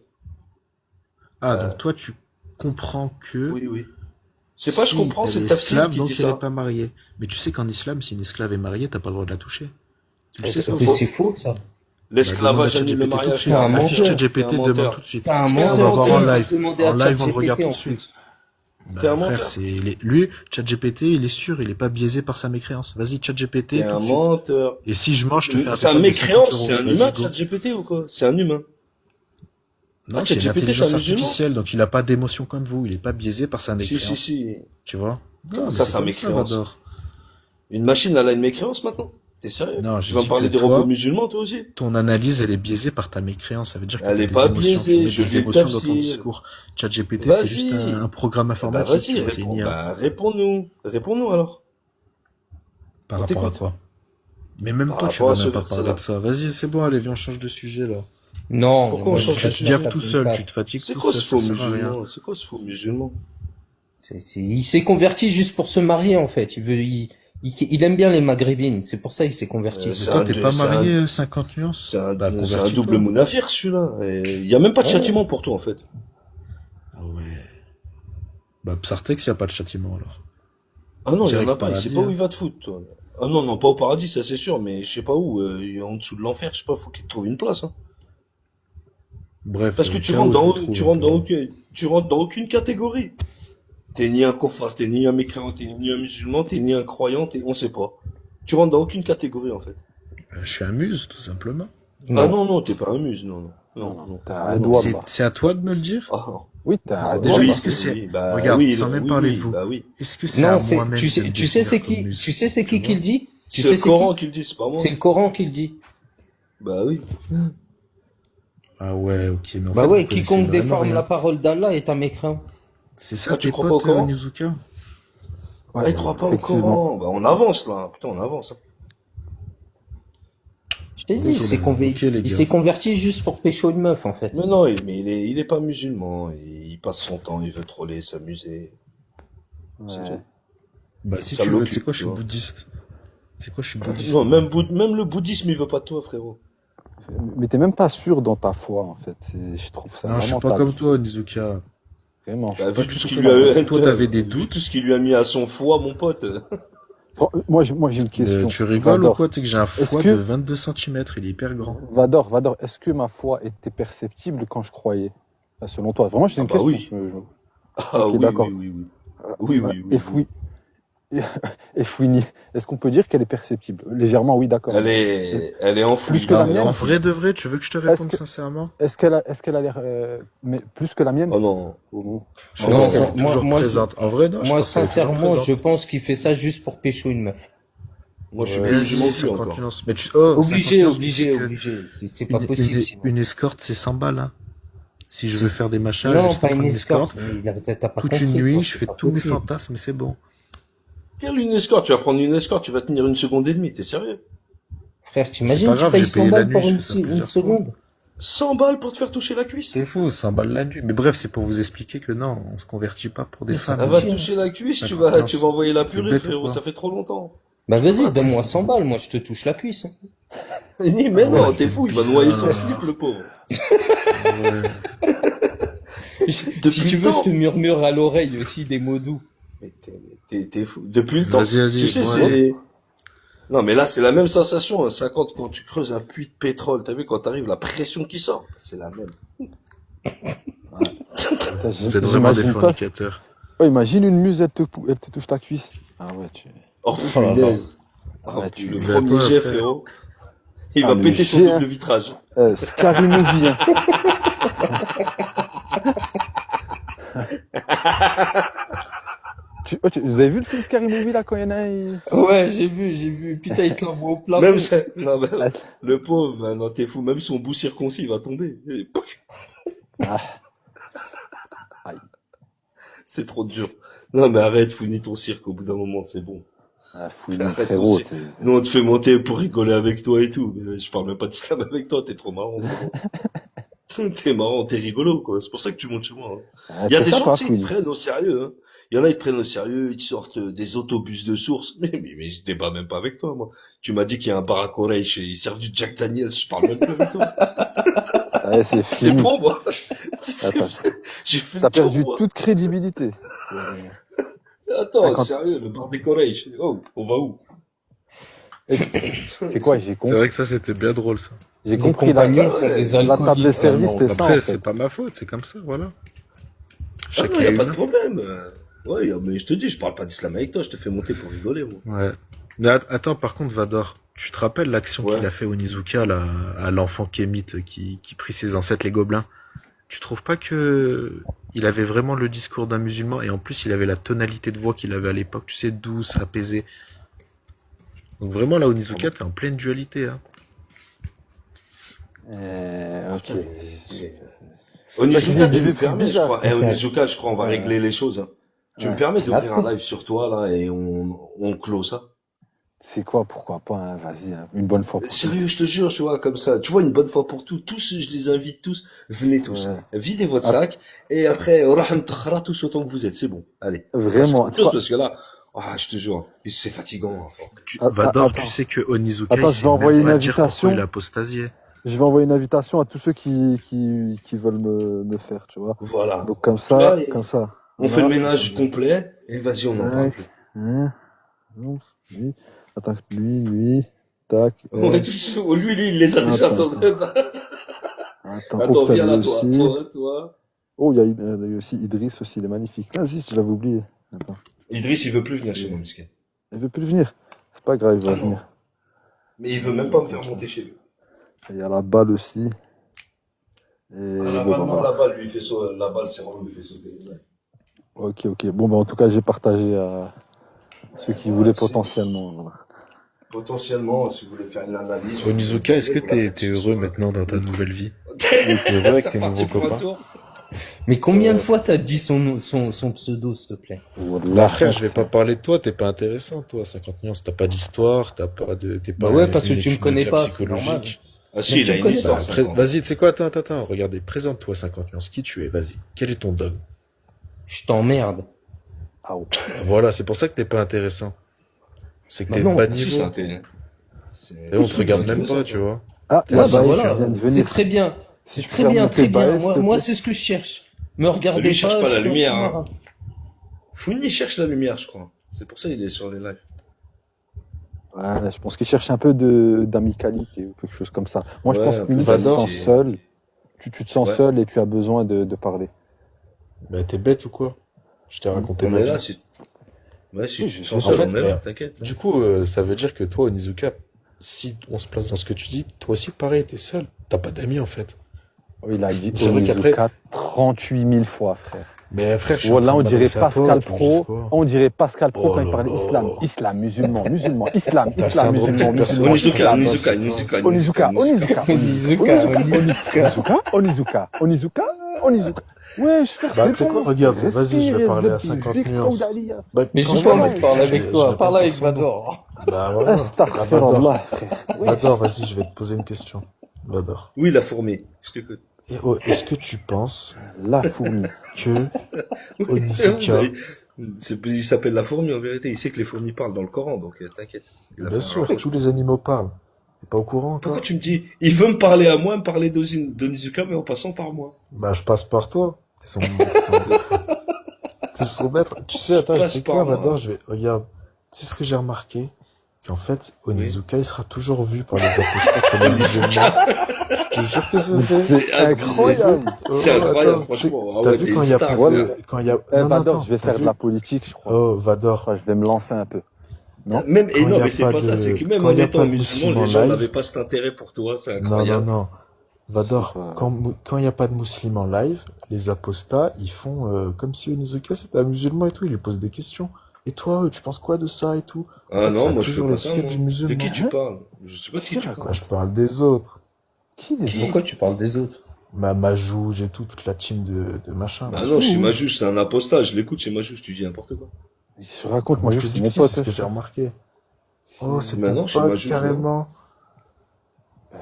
Ah, donc toi, tu comprends que Oui, oui. C'est pas je si comprends, elle c'est est le tafsir esclave, qui donc dit elle ça. est pas mariée. Mais tu sais qu'en islam, si une esclave est mariée, t'as pas le droit de la toucher. Tu le sais ça ou Mais pas? c'est faux, ça. L'esclavage Bah, annule demande le à ChatGPT tout de mariage. suite. T'es un menteur. Affiche ChatGPT T'es un demain menteur. tout de suite. T'es un un On va menteur, voir menteur. en tu vas live. demander à En live, on le regarde ChatGPT tout en de suite. plus. Bah, T'es un frère, menteur. lui, ChatGPT, il est sûr, il est pas biaisé par sa mécréance. Vas-y, ChatGPT, T'es tout un de suite. menteur. Et si je mange, je te fais un C'est un PayPal de mécréant, 50 c'est un €. humain, Vas-y, go. ChatGPT ou quoi? C'est un humain. Non, Ah, c'est une ChatGPT, intelligence c'est un musulman. artificielle, donc il a pas d'émotion comme vous. Il est pas biaisé par sa Si, mécréance. si. Tu vois? Comment mais ça, c'est c'est un comme ça, mécréance? Vador. Une machine, elle a une mécréance maintenant? T'es sérieux? Non, Tu j'ai vas me dit parler que des robots toi, musulmans, toi aussi? ton analyse, elle est biaisée par ta mécréance. Ça veut dire que Elle t'as est des pas émotions. Tu biaisée, mets je des lis le émotions dans ton tafsir. discours. ChatGPT, c'est juste un Vas-y. programme Eh ben, informatique, tu vas-y, vois, c'est une réponds. IA. Bah, réponds-nous. Réponds-nous, alors. Par On rapport à t'écoute. quoi? Mais même Par toi, tu rapport à vas ce même pas parler verset-là. de ça. Vas-y, c'est bon, allez, viens, on change de sujet, là. Non, Pourquoi on moi Tu, je change de tu reste te la sujet? gaves tout seul, 4. tu te fatigues C'est tout quoi seul, ce ça faux sert à rien. musulman? C'est quoi ce faux musulman? Il s'est converti juste pour se marier en fait. Il aime bien les maghrébines. C'est pour ça qu'il s'est converti. Mais C'est toi, un, t'es de- pas c'est un, marié, 50 nuances? Bah, c'est un double convertis-toi. mounafir, celui-là. Il y a même pas de Ouais. châtiment pour toi, en fait. Ah ouais. Bah, Psartex, y a pas de châtiment, alors. Ah non, il y en Direct a pas. Il sait paradis, pas où hein. il va te foutre, toi. Ah non, non, pas au paradis, ça c'est sûr, mais je sais pas où. Il est en dessous de l'enfer, je sais pas, faut qu'il te trouve une place, hein. Bref, Parce que le chaos, je le trouve un peu. tu rentres dans aucune catégorie. T'es ni un kofar, t'es ni un mécréant, t'es ni un musulman, t'es ni un croyant, on sait pas. Tu rentres dans aucune catégorie, en fait. Je suis un muse, tout simplement. Ah Non. non, non, t'es pas un muse, non, non. Non, non. T'es Ah un non. doigt, C'est bah. c'est à toi de me le dire? Ah, non. Oui, t'es Ah, un bah, Déjà, doigt, oui, est-ce que c'est... oui, bah Regarde, oui, sans même oui, parler oui, de vous. bah oui. Est-ce que c'est Non, à c'est, moi-même tu de sais, me tu sais définir c'est comme qui, muse? tu sais c'est Tu qui vois? le dit? Tu C'est sais le c'est Coran qui? qui le dit, c'est pas moi. C'est le Coran qui le dit. Bah oui. Ah ouais, ok, mais en Bah fait, ouais, vous connaissez quiconque vraiment déforme la rien. parole d'Allah est un mécréant. C'est ça Ah, tu tes crois pas au potes, Coran? Nizuka? Ah, Ouais, il croit pas au effectivement. Coran. Bah, on avance, là. Putain, on avance, hein. Je t'ai dit, Ok, ok, les il gars. s'est converti juste pour pécho une meuf en fait. Mais non, il est pas musulman. Il passe son temps, il veut troller, s'amuser. C'est Ouais. tout. Bah, si Ça tu veux, tu l'occupe, sais quoi, je tu suis vois. bouddhiste. Tu sais quoi, je suis bouddhiste. Non, même le bouddhisme, il veut pas de toi, frérot. Mais t'es même pas sûr dans ta foi, en fait. Je trouve ça Non, je suis vraiment pas table. comme toi, Nizuka. Vraiment. Bah, Pas vu du tout ce tout qu'il comme lui a, toi. Toi, t'avais des vu tout doutes. ce qu'il lui a mis à son foie, mon pote. Moi, j'ai une question. Tu rigoles ou Vador, quoi? Tu sais que j'ai un est-ce foie que, de 22 centimètres, il est hyper grand. Vador, est-ce que ma foi était perceptible quand je croyais? Enfin, selon toi, vraiment, j'ai Ah une bah question. oui. Ah Ok, oui, d'accord. oui, oui, oui. Oui, oui, oui, Et oui. fouille. Et fouini. Est-ce qu'on peut dire qu'elle est perceptible? Légèrement, oui, d'accord. Elle est Plus enfouie. que la En, mienne? en vrai de vrai, tu veux que je te Est-ce réponde que, sincèrement? est-ce qu'elle a l'air, mais plus que la mienne? Oh non. Oh non. Je Oh Non, pense non, qu'elle non. est toujours présente. En vrai, non, je moi pense qu'elle est toujours sincèrement, je présente. pense qu'il fait ça juste pour pécho une meuf. Moi, je suis Ouais. plus Mais musulman vas-y, que lui 50 encore. nuances. Mais oh, 50 Obligé, nuances, tu sais obligé, que obligé. C'est pas une, possible une, sinon. une escorte, c'est 100 balles, hein. Si je C'est- veux faire des machins, Non, juste pas prendre une une escorte. escorte. T'as pas Toute une compris, nuit, toi, je c'est fais pas tous mes possible. fantasmes et c'est bon. Quelle une escorte? Tu vas prendre une escorte, tu vas tenir une seconde et demie, t'es sérieux? Frère, C'est t'imagines, pas tu grave, payes j'ai 100 payé la balles nuit, pour je une, fais ça une plusieurs fois. seconde? 100 balles pour te faire toucher la cuisse? C'est fou, 100 balles la nuit. Mais bref, c'est pour vous expliquer que non, on se convertit pas pour des Mais ça femmes. Elle coûte va cher. te toucher la cuisse, tu 50 vas nuances. envoyer la T'es purée, bête ou frérot, quoi? ça fait trop longtemps. Bah vas-y, donne-moi 100 balles, moi je te touche la cuisse. Mais Ah non, ouais, t'es c'est fou, il va bizarre. noyer son slip, le pauvre. Ouais. Si Depuis tu le veux, temps. je te murmure à l'oreille aussi des mots doux. Mais t'es fou. Depuis le temps. Vas-y, Tu sais, bon, c'est... Non, mais là, c'est la même sensation, hein. 50 quand tu creuses un puits de pétrole. T'as vu, quand t'arrives, la pression qui sort. C'est la même. Putain, vous êtes vraiment des j'imagine pas. fornicateurs. Oh, imagine une muse, elle te touche ta cuisse. Ah ouais, Oh, Oh là là. punaise. Ah Oh, ouais, le C'est à premier toi, jet, frère. frérot. Il Ah, va le péter son jet, hein. double vitrage. Scary Movie, hein. Vous avez vu le film Scary Movie, là, quand il y en a, Ouais, j'ai vu. Putain, il te l'envoie au plafond. Même, non, mais, Ah. le pauvre, man, non, t'es fou. Même son bout circoncis, il va tomber. Et pouc. Ah. Aïe. C'est trop dur. Non, mais arrête, founis ton cirque au bout d'un moment, c'est bon. Ah, fouille, Arrête frérot. aussi. Nous, on te fait monter pour rigoler avec toi et tout. Mais je parle même pas d'islam avec toi, t'es trop marrant. frérot. T'es marrant, t'es rigolo, quoi. C'est pour ça que tu montes chez moi. Hein. Il y a des gens, tu sais, ils te prennent au sérieux, hein. Il y en a, ils te prennent au sérieux, ils te sortent des autobus de source. Mais je débat même pas avec toi, moi. Tu m'as dit qu'il y a un bar à Corèche et ils servent du Jack Daniels, je parle même plus avec toi. Ouais, c'est C'est fini. bon, moi. Attends. J'ai fait T'as le tour, perdu moi. toute crédibilité. Attends, Quand- sérieux, le bar des Corèche. Oh, on va où? C'est quoi, C'est vrai que ça, c'était bien drôle, ça. j'ai Les compris la, compagnons sont des la table de alcooliques. service, Non, c'était ça, en après, fait. c'est pas ma faute, c'est comme ça, voilà. Ah Chacun non, y a une. pas de problème. Ouais, mais je te dis, je parle pas d'islam avec toi, je te fais monter pour rigoler, moi. Ouais. Mais attends, par contre, Vador, tu te rappelles l'action Ouais. qu'il a fait au Nizuka, là, à l'enfant kémite qui prit ses ancêtres, les gobelins? Tu trouves pas que il avait vraiment le discours d'un musulman et en plus il avait la tonalité de voix qu'il avait à l'époque, tu sais, douce, apaisée. Donc vraiment, là, Onizuka, t'es en pleine dualité, hein. Ok. Onizuka, J'ai tu des me trucs permets, je bizarres. crois. Onizuka, je crois, on va régler les choses. Hein. Tu me Ouais. permets d'ouvrir D'accord. un live sur toi, là, et on clôt ça. C'est quoi, pourquoi pas, hein, vas-y, hein, une bonne fois pour toutes. Sérieux, je te jure, tu vois, comme ça. Tu vois, une bonne fois pour tout. Tous, je les invite tous. Venez tous. Ouais. Videz votre Ah, sac. Et après, Raham Takhra, tous autant que vous êtes. C'est bon. Allez. On passe à vraiment, autre chose parce que là, je te jure, c'est fatigant. Enfin. Vador, tu attends, sais que Onizuka, attends, il je sait vais envoyer même une pas dire pourquoi il invitation. a apostasié. Je vais envoyer une invitation à tous ceux qui veulent me faire, tu vois. Voilà. Donc comme Tu vois, ça. on fait le Voilà. ménage complet. Et vas-y, on en parle Tac, plus. hein, non, lui. Attends, lui, tac, On est elle. tous, lui, il les a déjà Attends, sans attends, Attends, Octave, viens lui là, toi, aussi. toi. Oh, il y a aussi Idriss aussi, il est magnifique. Vas-y, je l'avais oublié. Attends. Idriss, il veut plus venir chez moi, Miskin. Il veut plus venir. C'est pas grave, il va Ah non. venir. Mais il veut même pas me faire monter chez lui. Et il y a la balle aussi. Et Ah, la bon, balle, bah, non, voilà. la balle, lui, il fait sauter, la balle, c'est vraiment lui fait sauter. Ouais. Ok. Bon, bah, en tout cas, j'ai partagé à ceux qui voulaient C'est- potentiellement. Voilà. Potentiellement, si vous voulez faire une analyse. Onizuka, est-ce que vous la faites t'es ce heureux soir. maintenant dans ta nouvelle vie? Oui, t'es heureux avec C'est tes reparti nouveaux pour un copains? tour. Mais combien de fois t'as dit son pseudo, s'il te plaît? Bah frère, je vais pas parler de toi, t'es pas intéressant, toi, 50 nuances, t'as pas d'histoire, t'es Bah pas ouais, parce que une tu me étude connais de pas, cas c'est normal. psychologique. Ah si, Mais il tu a me une connais histoire. pas. ça, Après, quoi. vas-y, tu sais quoi, attends, regardez, présente-toi 50 nuances, qui tu es, vas-y. Quel est ton dogme? Je t'emmerde. Ah, ouais. Voilà, c'est pour ça que t'es pas intéressant. C'est que Bah t'es non. bas Si, niveau. c'est Et on te regarde c'est même comme ça, pas, quoi. tu vois. Ah, T'es la Ouais, bah Baïs voilà. vient de C'est venir. très bien. Si C'est tu très fais bien, remonter très bien. Baïs, s'il te Moi, plaît. c'est ce que je cherche. Me regardez Lui, il cherche pas je la suis un lumière, hein. sous-marin. Founi cherche la lumière, je crois. C'est pour ça qu'il est sur les lives. Ouais, je pense qu'il cherche un peu d'amicalité ou quelque chose comme ça. Moi, je Ouais, pense un que peu limite, tu te sens d'amitié. seul. Tu te sens Ouais. seul et tu as besoin de parler. Bah t'es bête ou quoi? Je t'ai raconté On ma est vie. là, si... Ouais, si Oui, tu te je sens sais. seul, En on fait, est là, mais, t'inquiète. du coup, ça veut dire que toi, Onizuka, si on se place dans ce que tu dis, toi aussi, pareil, t'es seul. T'as pas d'amis, en fait. Oh, il a dit C'est vrai qu'après, Onizuka 38 000 fois, frère. mais frère, je suis en Voilà, train on de dirait m'adresser à toi, Pascal tu veux que je dise Pro. quoi? On dirait Pascal Pro Oh quand il là parlait islam. là. Islam, musulman, musulman, T'as le syndrome du personnage Onizuka, principal, Onizuka, c'est Onizuka, grave. Onizuka, Onizuka. Onizuka. Wesh, frère, Bah, c'est tu sais quoi, bon. regarde, vas-y, je vais Respire, parler à Zebdi, 50 Big nuances. Fawdalia. Bah, Mais quand j'ai je pas parle envie avec de parler quelqu'un, avec je toi. réponds Parle par avec son nom. Vador. Bah, voilà. Bah, Astaghfirullah, Vador. frère. Vador, vas-y, je vais te poser une question. Vador. Oui, la fourmi. Je t'écoute. Et, est-ce que tu penses La fourmi. que Onizuka, Il s'appelle la fourmi en vérité. Il sait que les fourmis parlent dans le Coran, donc t'inquiète. Il a bien fait un sûr, rapprochement. tous les animaux parlent. T'es pas au courant Pourquoi encore? tu me dis, il veut me parler à moi, me parler d'Onizuka, mais en passant par moi. Bah, je passe par toi. T'es son maître. Tu sais, attends, je Passe sais par quoi, moi. Vador, regarde. C'est ce que j'ai remarqué. Qu'en fait, Onizuka, il sera toujours vu par les apostats comme un musulman. Je te jure que c'est vrai. C'est abusé. incroyable. C'est Oh, incroyable, attends, franchement. Ah t'as ouais, vu t'es quand une il y a star, pas Voilà. frère. quand il y a, Eh, non, non, Vador, attends, je vais t'as faire de vu? la politique, je crois. Oh, Vador. Enfin, je vais me lancer un peu. Non? Même, et Quand il non, y a mais c'est pas pas ça, de- c'est que même quand en il y a étant pas de musulman, musulmans les gens live- n'avaient pas cet intérêt pour toi, c'est Non, non, incroyable. non. Vador, C'est pas- quand il n'y a pas de musulmans en live, les apostats, ils font comme si Onizuka c'était un musulman et tout, ils lui posent des questions. Et toi, tu penses quoi de ça et tout? En Ah fait, ça non, a moi je toujours fais pas ça, l'étiquette moi. du musulman. De qui tu Hein? parles? Je sais pas de qui tu Bah, parles. je parle des autres. Qui les Qui? autres? Pourquoi tu parles des autres? Majouj et tout, toute la team de machin. Bah là. non, chez Majouche, c'est un apostat, je l'écoute chez Majouche, tu dis n'importe quoi. Il se raconte, Moi, moi, je te c'est dis mon que si, pote. c'est ce que j'ai remarqué. Oh, c'est Mais ton non, chez pote, Majouj, carrément. Oui,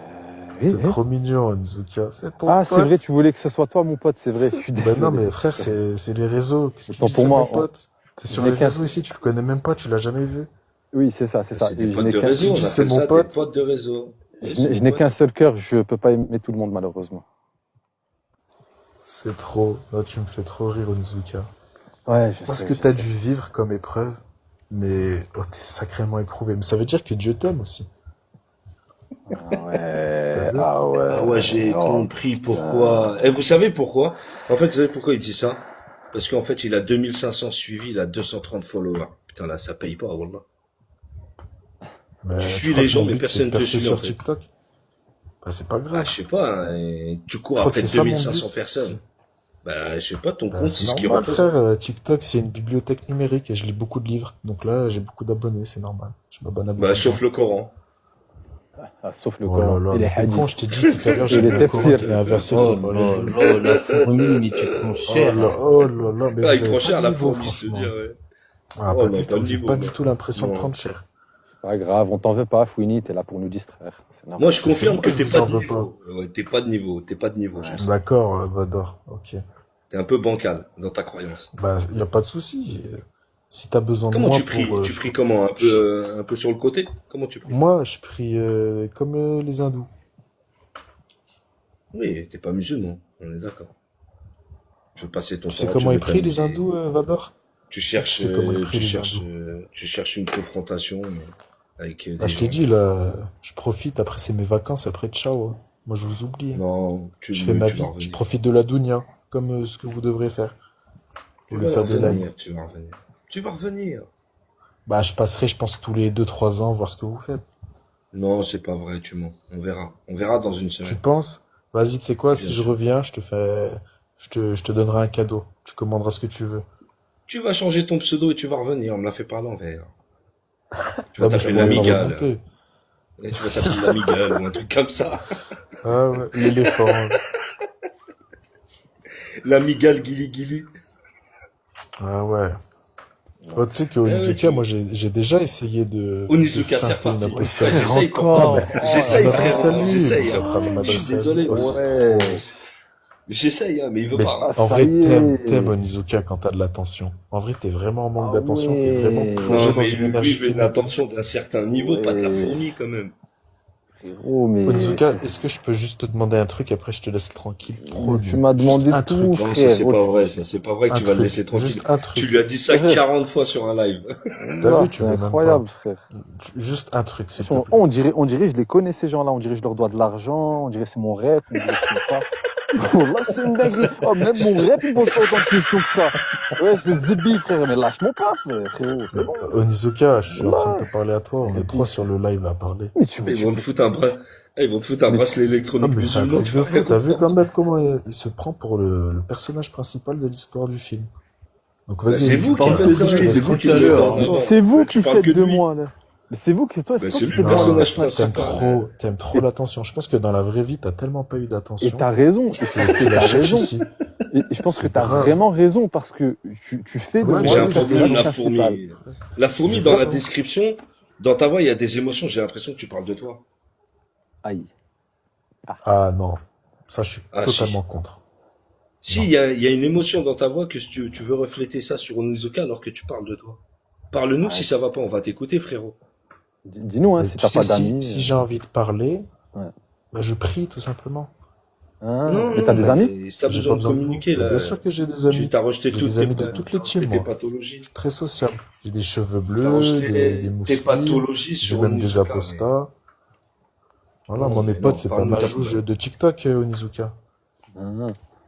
C'est oui. trop mignon, Onizuka. C'est ton Ah, pote. c'est vrai, tu voulais que ce soit toi, mon pote, c'est vrai. Je suis Ben désolé. non, mais frère, c'est les réseaux. Qu'est-ce que tu Autant dis pour ça, moi, mon pote? T'es sur je n'ai les qu'un- réseaux ici, tu le connais même pas, tu l'as jamais vu. Oui, c'est ça, c'est ça. C'est des Et je potes n'ai de qu'un- réseau, on Tu dis, c'est appelle mon ça des pote. potes de réseau. je n'ai qu'un seul cœur, je peux pas aimer tout le monde, malheureusement. C'est trop. Là, tu me fais trop rire, Onizuka. Ouais, je Parce sais. que je t'as sais. dû vivre comme épreuve, mais t'es sacrément éprouvé. Mais ça veut dire que Dieu t'aime aussi. Ah ouais, T'as vu? ah ouais. Ah ouais, j'ai Oh, compris pourquoi. Et vous savez pourquoi? En fait, vous savez pourquoi il dit ça? Parce qu'en fait, il a 2500 suivis, il a 230 followers. Putain, là, ça paye pas, wallah. Mais Tu tu suis crois les que gens, mon mais but, personne c'est de te percer suit, sur en fait. TikTok? Bah, c'est pas Ah, grave. je sais pas, hein, et tu cours Je crois que après c'est ça, mon 2500 but. personnes. Bah, je sais pas, ton Bah, compte, c'est c'est ce qui normal, représente. frère. TikTok, c'est une bibliothèque numérique et je lis beaucoup de livres. Donc là, j'ai beaucoup d'abonnés, c'est normal. Je m'abonne à beaucoup Bah, de gens. sauf le Coran. Ah, sauf le Oh là Coran là, et les mais t'es con, hadiths. je t'ai dit tout à l'heure, Et j'ai les mis un Coran tafsirs. qui est inversé, Oh j'ai pas là lu. là, la fourmi, mais tu prends Oh cher, là, hein. oh là là, mais Ah, vous il avez prend pas cher de la niveau, fourmi, je te dis, franchement. ouais. Ah, Oh pas non, du pas tout, de j'ai niveau, pas du moi. tout l'impression de Non. prendre cher. Pas grave, on t'en veut pas, Fouini, t'es là pour nous distraire. C'est Moi, normal. je C'est confirme moi, que je t'es vous pas en de veux pas. niveau. Ouais, t'es pas de niveau, t'es pas de niveau Ouais. sur ça. D'accord, Vador, ok. T'es un peu bancal dans ta croyance. Bah, y a pas de souci. Si t'as besoin de Comment moi tu pries? pour... Tu pries comment? Un peu sur le côté? Comment tu pries? Moi, je prie comme les hindous. Oui, t'es pas musulman, on est d'accord. Je veux passer ton Tu sais temps, tu comment ils veux prient, les t'amuser. hindous, Vador? Tu Tu cherches, sais comment ils prient, les hindous? tu cherches une confrontation avec Bah, des je t'ai gens. dit, là, je profite, après c'est mes vacances, après ciao, hein. Moi, je vous oublie, hein. Non, Je fais ma tu vas vie, je revenir. profite de la dunya, comme ce que vous devrez faire, Tu au lieu de vas faire des lives. revenir, tu vas revenir. Tu vas revenir. Bah, je passerai, je pense, tous les 2-3 ans voir ce que vous faites. Non, c'est pas vrai, tu mens. On verra. On verra dans une Tu semaine. penses? Vas-y, tu sais quoi, Bien si je sûr. reviens, je te donnerai un cadeau. Tu commanderas ce que tu veux. Tu vas changer ton pseudo et tu vas revenir. On me l'a fait pas à l'envers. Tu vas Ouais, mais je t'appeler pourrais pas l'amigale. remonter. Et tu vas t'appeler l'amigale ou un truc comme ça. Ah ouais, l'éléphant. L'amigale Gili Gili. Ah ouais. Oh, tu sais qu'au Ouais, Onizuka, tu... moi, j'ai déjà essayé de Onizuka, c'est feinter une reparti. Ouais, apostasie. j'essaye Encore. pourtant. Oh J'essaye, Je là m'adresse à frérot. là. lui, mais J'essaye. je suis en train de Je suis m'adresser à lui. désolé. Oh, c'est Ouais. trop. J'essaye, mais il veut Mais pas. Ah, en ça vrai, y t'aimes est. Onizuka quand t'as de l'attention. En vrai, t'es vraiment en manque Ah d'attention, t'es vraiment ouais. plongé Non, dans mais une lui, il énergie veut une finie. attention d'un certain niveau, pas de la Ouais. fourmi quand même. Frérot, mais Onizuka, est-ce que je peux juste te demander un truc, après je te laisse tranquille? tu Promis. m'as Juste demandé un tout, truc. Non, ça c'est frère. pas vrai, ça c'est pas vrai que Un tu vas le truc. laisser tranquille. Juste un Tu truc. lui as dit ça Frère, 40 fois sur un live. T'as là, vu, tu c'est veux même incroyable, pas. frère. Juste un truc, s'il te Franchement, plaît. on dirait, je les connais ces gens-là. On dirait, je leur dois de l'argent. On dirait, c'est mon rep. On dirait, je sais pas. Là, c'est une dinguerie. Oh, même mon rep, il pose pas autant de questions que ça. Ouais, je les zébi, frère. Mais lâche-moi pas, frérot. C'est Mais, bon. Onizuka, je suis en train de Là. te parler à toi. On est trois sur le live là à parler. Mais tu, mais Ils tu, vont te foutre un bras. Ils vont te foutre un mais bracelet Ah, électronique mais c'est un musulman, truc tu de vas rien fou. T'as vu quand comprendre. même comment il se prend pour le personnage principal de l'histoire du film. Donc Bah, vas-y, c'est vous Onizuka, qui Parle faites que ça, de je te lui laisse c'est vous depuis qui tout à le tranquille. mettez l'heure, en hein. avant. c'est vous Tu qui parles faites que de de lui. moi, là. Mais c'est vous qui, toi, Bah, c'est toi c'est qui lui fais le de moi un Non, personnage personnage t'aimes principal. principal. trop Et, l'attention. Je pense que dans la vraie vie, t'as tellement pas eu et d'attention t'as raison. Et je que pense que tu la t'as cherches raison. ici. Et je pense que C'est t'as grave. vraiment raison parce que tu fais de Ouais, Mais moi j'ai bah un le oui, j'ai problème, personnage la raison. principal. fourmi. La fourmi, J'ai dans la raison. description, dans ta voix, il y a des émotions. J'ai l'impression que tu parles de toi. Aïe. Ah. Ah non, ça je suis Ah, totalement si. contre. Si, Non. il y a une émotion dans ta voix que tu veux refléter ça sur Onizuka alors que tu parles de toi. Parle-nous Ouais, si ça va pas, on va t'écouter, frérot. dis-nous, hein, Mais si tu t'as sais, pas si, d'amis. si j'ai envie de parler, Ouais. bah, je prie tout simplement. Non, Hein, mais non, t'as des amis? si t'as J'ai besoin pas de besoin de vous. communiquer, Mais là, bien sûr que j'ai des tu amis. t'as rejeté J'ai toutes des tes, amis de toutes les teams, tes moi. Je pathologies. suis très sociable. J'ai des cheveux T'as bleus, rejeté des tes mousseline, pathologies j'ai sur même des Onizuka, mais... apostats. Voilà, Non, moi mes mais potes, non, c'est pas parle-nous ma ta... jauge de TikTok, Onizuka. Ah,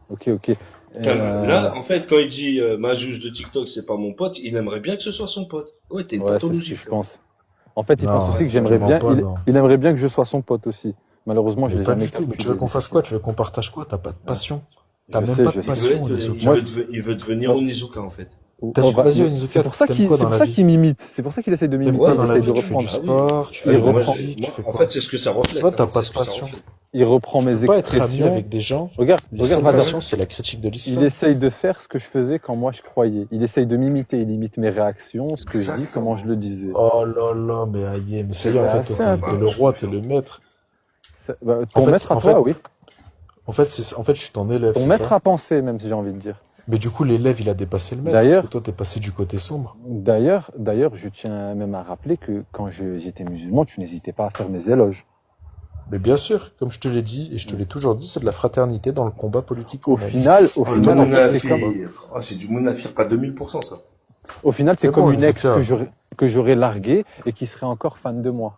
ok, ok. Là, en fait, quand il dit ma juge de TikTok, c'est pas mon pote, il aimerait bien que ce soit son pote. Ouais, t'es une Ouais, c'est ce pathologie, que je frérot. pense. En fait, il pense Non, aussi que Ouais, je te j'aimerais mens bien. pas, non. Il aimerait bien que je sois son pote aussi. Malheureusement, je Mais l'ai pas jamais du tout. Mais tu veux calculé qu'on fasse jusqu'ici. quoi? Tu veux qu'on partage quoi? T'as pas de passion. T'as Je même sais, pas je de sais. passion, Moi, Onizuka. il veut devenir moi, Onizuka, en fait. T'aimes, Vas-y, vas-y, c'est Onizuka, pour ça t'aimes qu'il, quoi c'est dans pour la ça vie? qu'il m'imite. C'est pour ça qu'il essaie de T'aimes m'imiter. quoi Ouais, dans Il la essaie vie? de Tu fais du reprendre. ah oui. sport, tu Ah fais oui, de la moi, musique, tu fais en quoi? fait, c'est ce que ça Tu reflète. vois, t'as C'est pas ce de que ça passion. reflète. Il reprend Tu mes peux pas être ami expressions. avec des gens. Regarde, Les regarde, seules Vador. passions, c'est la critique de Il l'islam. essaye de faire ce que je faisais quand moi je croyais. Il essaye de m'imiter. Il imite mes réactions, ce que je dis, comment je le disais. Oh là là, mais aïe, mais ça y est, en Bah, fait, c'est toi, un t'es peu. le roi, t'es le maître. Bah, En ton fait, maître à en toi, fait, oui. en fait, je suis ton élève, Ton c'est maître ça? à penser, même si j'ai envie de dire. Mais du coup, l'élève, il a dépassé le maître, parce que D'ailleurs, toi, t'es passé du côté sombre. d'ailleurs, je tiens même à rappeler que quand j'étais musulman, tu n'hésitais pas à faire mes éloges. Mais bien sûr, comme je te l'ai dit, et je te l'ai toujours dit, c'est de la fraternité dans le combat politique Au qu'on mène. final, Oh, le en fait, c'est comme, Mounafir. Ah, c'est du Mounafir à 2000%, ça. au final, c'est C'est comme bon, une ex Onizuka. que j'aurais larguée et qui serait encore fan de moi.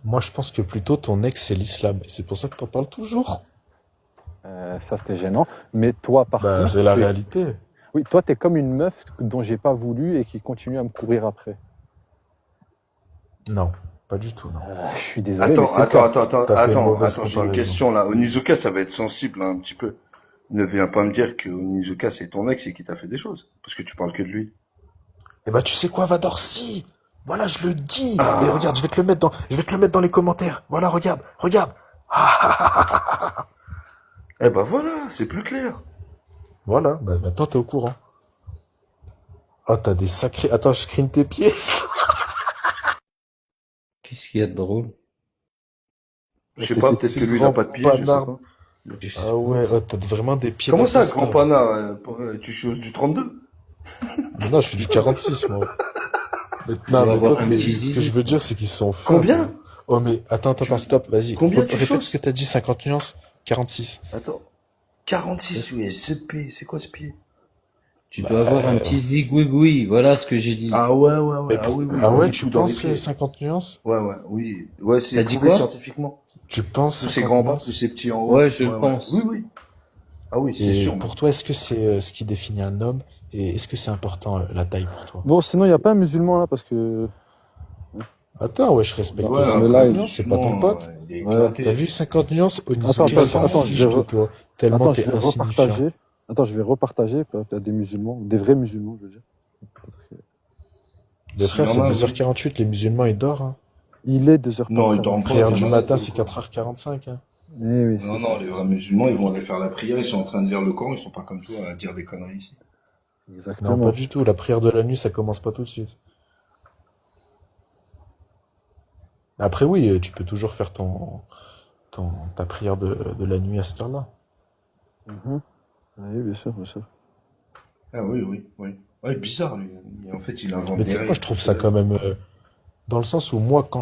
Moi, je pense que plutôt ton ex, c'est l'islam. Et c'est pour ça que t'en parles toujours. Ça, c'était gênant. Mais toi, par Bah, contre, c'est la réalité. oui, toi, t'es comme une meuf dont j'ai pas voulu et qui continue à me courir après. Non, pas du tout, non. Je suis désolé, mais c'est le cas. T'as fait une mauvaise Attends, j'ai une comparaison. question, là. Onizuka, ça va être sensible, là, un petit peu. Ne viens pas me dire que Onizuka c'est ton ex et qu'il t'a fait des choses. Parce que tu parles que de lui. Eh ben, tu sais quoi, Vador? Si! Voilà, je le dis! Et regarde, je vais te le mettre dans les commentaires. Voilà, regarde, regarde! Eh ben voilà, c'est plus clair. Voilà, bah maintenant t'es au courant. Oh, t'as des sacrés... Attends, je screen tes pieds. Qu'est-ce qu'il y a de drôle? Je sais pas, peut-être C'est que lui il grand a pas de pied, je sais panard. pas. Je sais Ah ouais, oh, t'as vraiment des pieds Comment ça, d'apostat. grand panard? Tu choses du 32? Mais non, je suis du 46, moi. Mais, dois non, mais avoir toi, un mais petit ce que zizi. je veux dire, c'est qu'ils sont fins. Combien? Oh, mais attends, stop, vas-y. Combien tu Répète choses? ce que t'as dit, 50 nuances? 46. Attends. 46, oui, ce pied, c'est quoi ce pied? Tu dois avoir un petit zigouigoui, voilà ce que j'ai dit. Ah ouais, ouais, ouais, Mais ah oui, oui. ah ouais, oui, tu tout dans les penses pieds. 50 nuances? Ouais, ouais, oui. Ouais, c'est T'as dit prouvé quoi? scientifiquement. Tu penses Plus c'est 50 grand en bas, nuances? plus c'est petit en haut. Ouais, je le pense. Oui, oui. Ah oui, c'est Et sûr. pour toi, est-ce que c'est ce qui définit un homme? Et est-ce que c'est important, la taille pour toi? Bon, sinon, il n'y a pas un musulman là parce que. Attends, ouais, je respecte Ouais, les mais 50 là, nuances, c'est pas ton pote. Il est Ouais. éclaté. T'as vu 50 nuances? Attends, Onizuka s'en attends, fiche je de vais toi. Tellement Attends, je t'es vais insignifiant. repartager. Attends, je vais repartager à des musulmans, des vrais musulmans, je veux dire. Les frères, S'il c'est y en a, 2h48, les musulmans, ils dorment. Hein. Il est 2h. Non, ils dorment pas. Prière il y du en a, matin, ils c'est dorment 4h45. Hein. Eh oui, pas. Non, c'est non, ça. les vrais musulmans, ils vont aller faire la prière, ils sont en train de lire le Coran, ils sont pas comme toi à dire des conneries ici. Non, Exactement. pas du tout. La prière de la nuit, ça commence pas tout de suite. Après, oui, tu peux toujours faire ta prière de la nuit à cette heure-là. Mhm. Oui, bien sûr, bien sûr. Ah oui, oui, oui. Ouais, bizarre, lui. En fait, il invente Mais des tu sais quoi, règles. je trouve ça quand même... dans le sens où moi, quand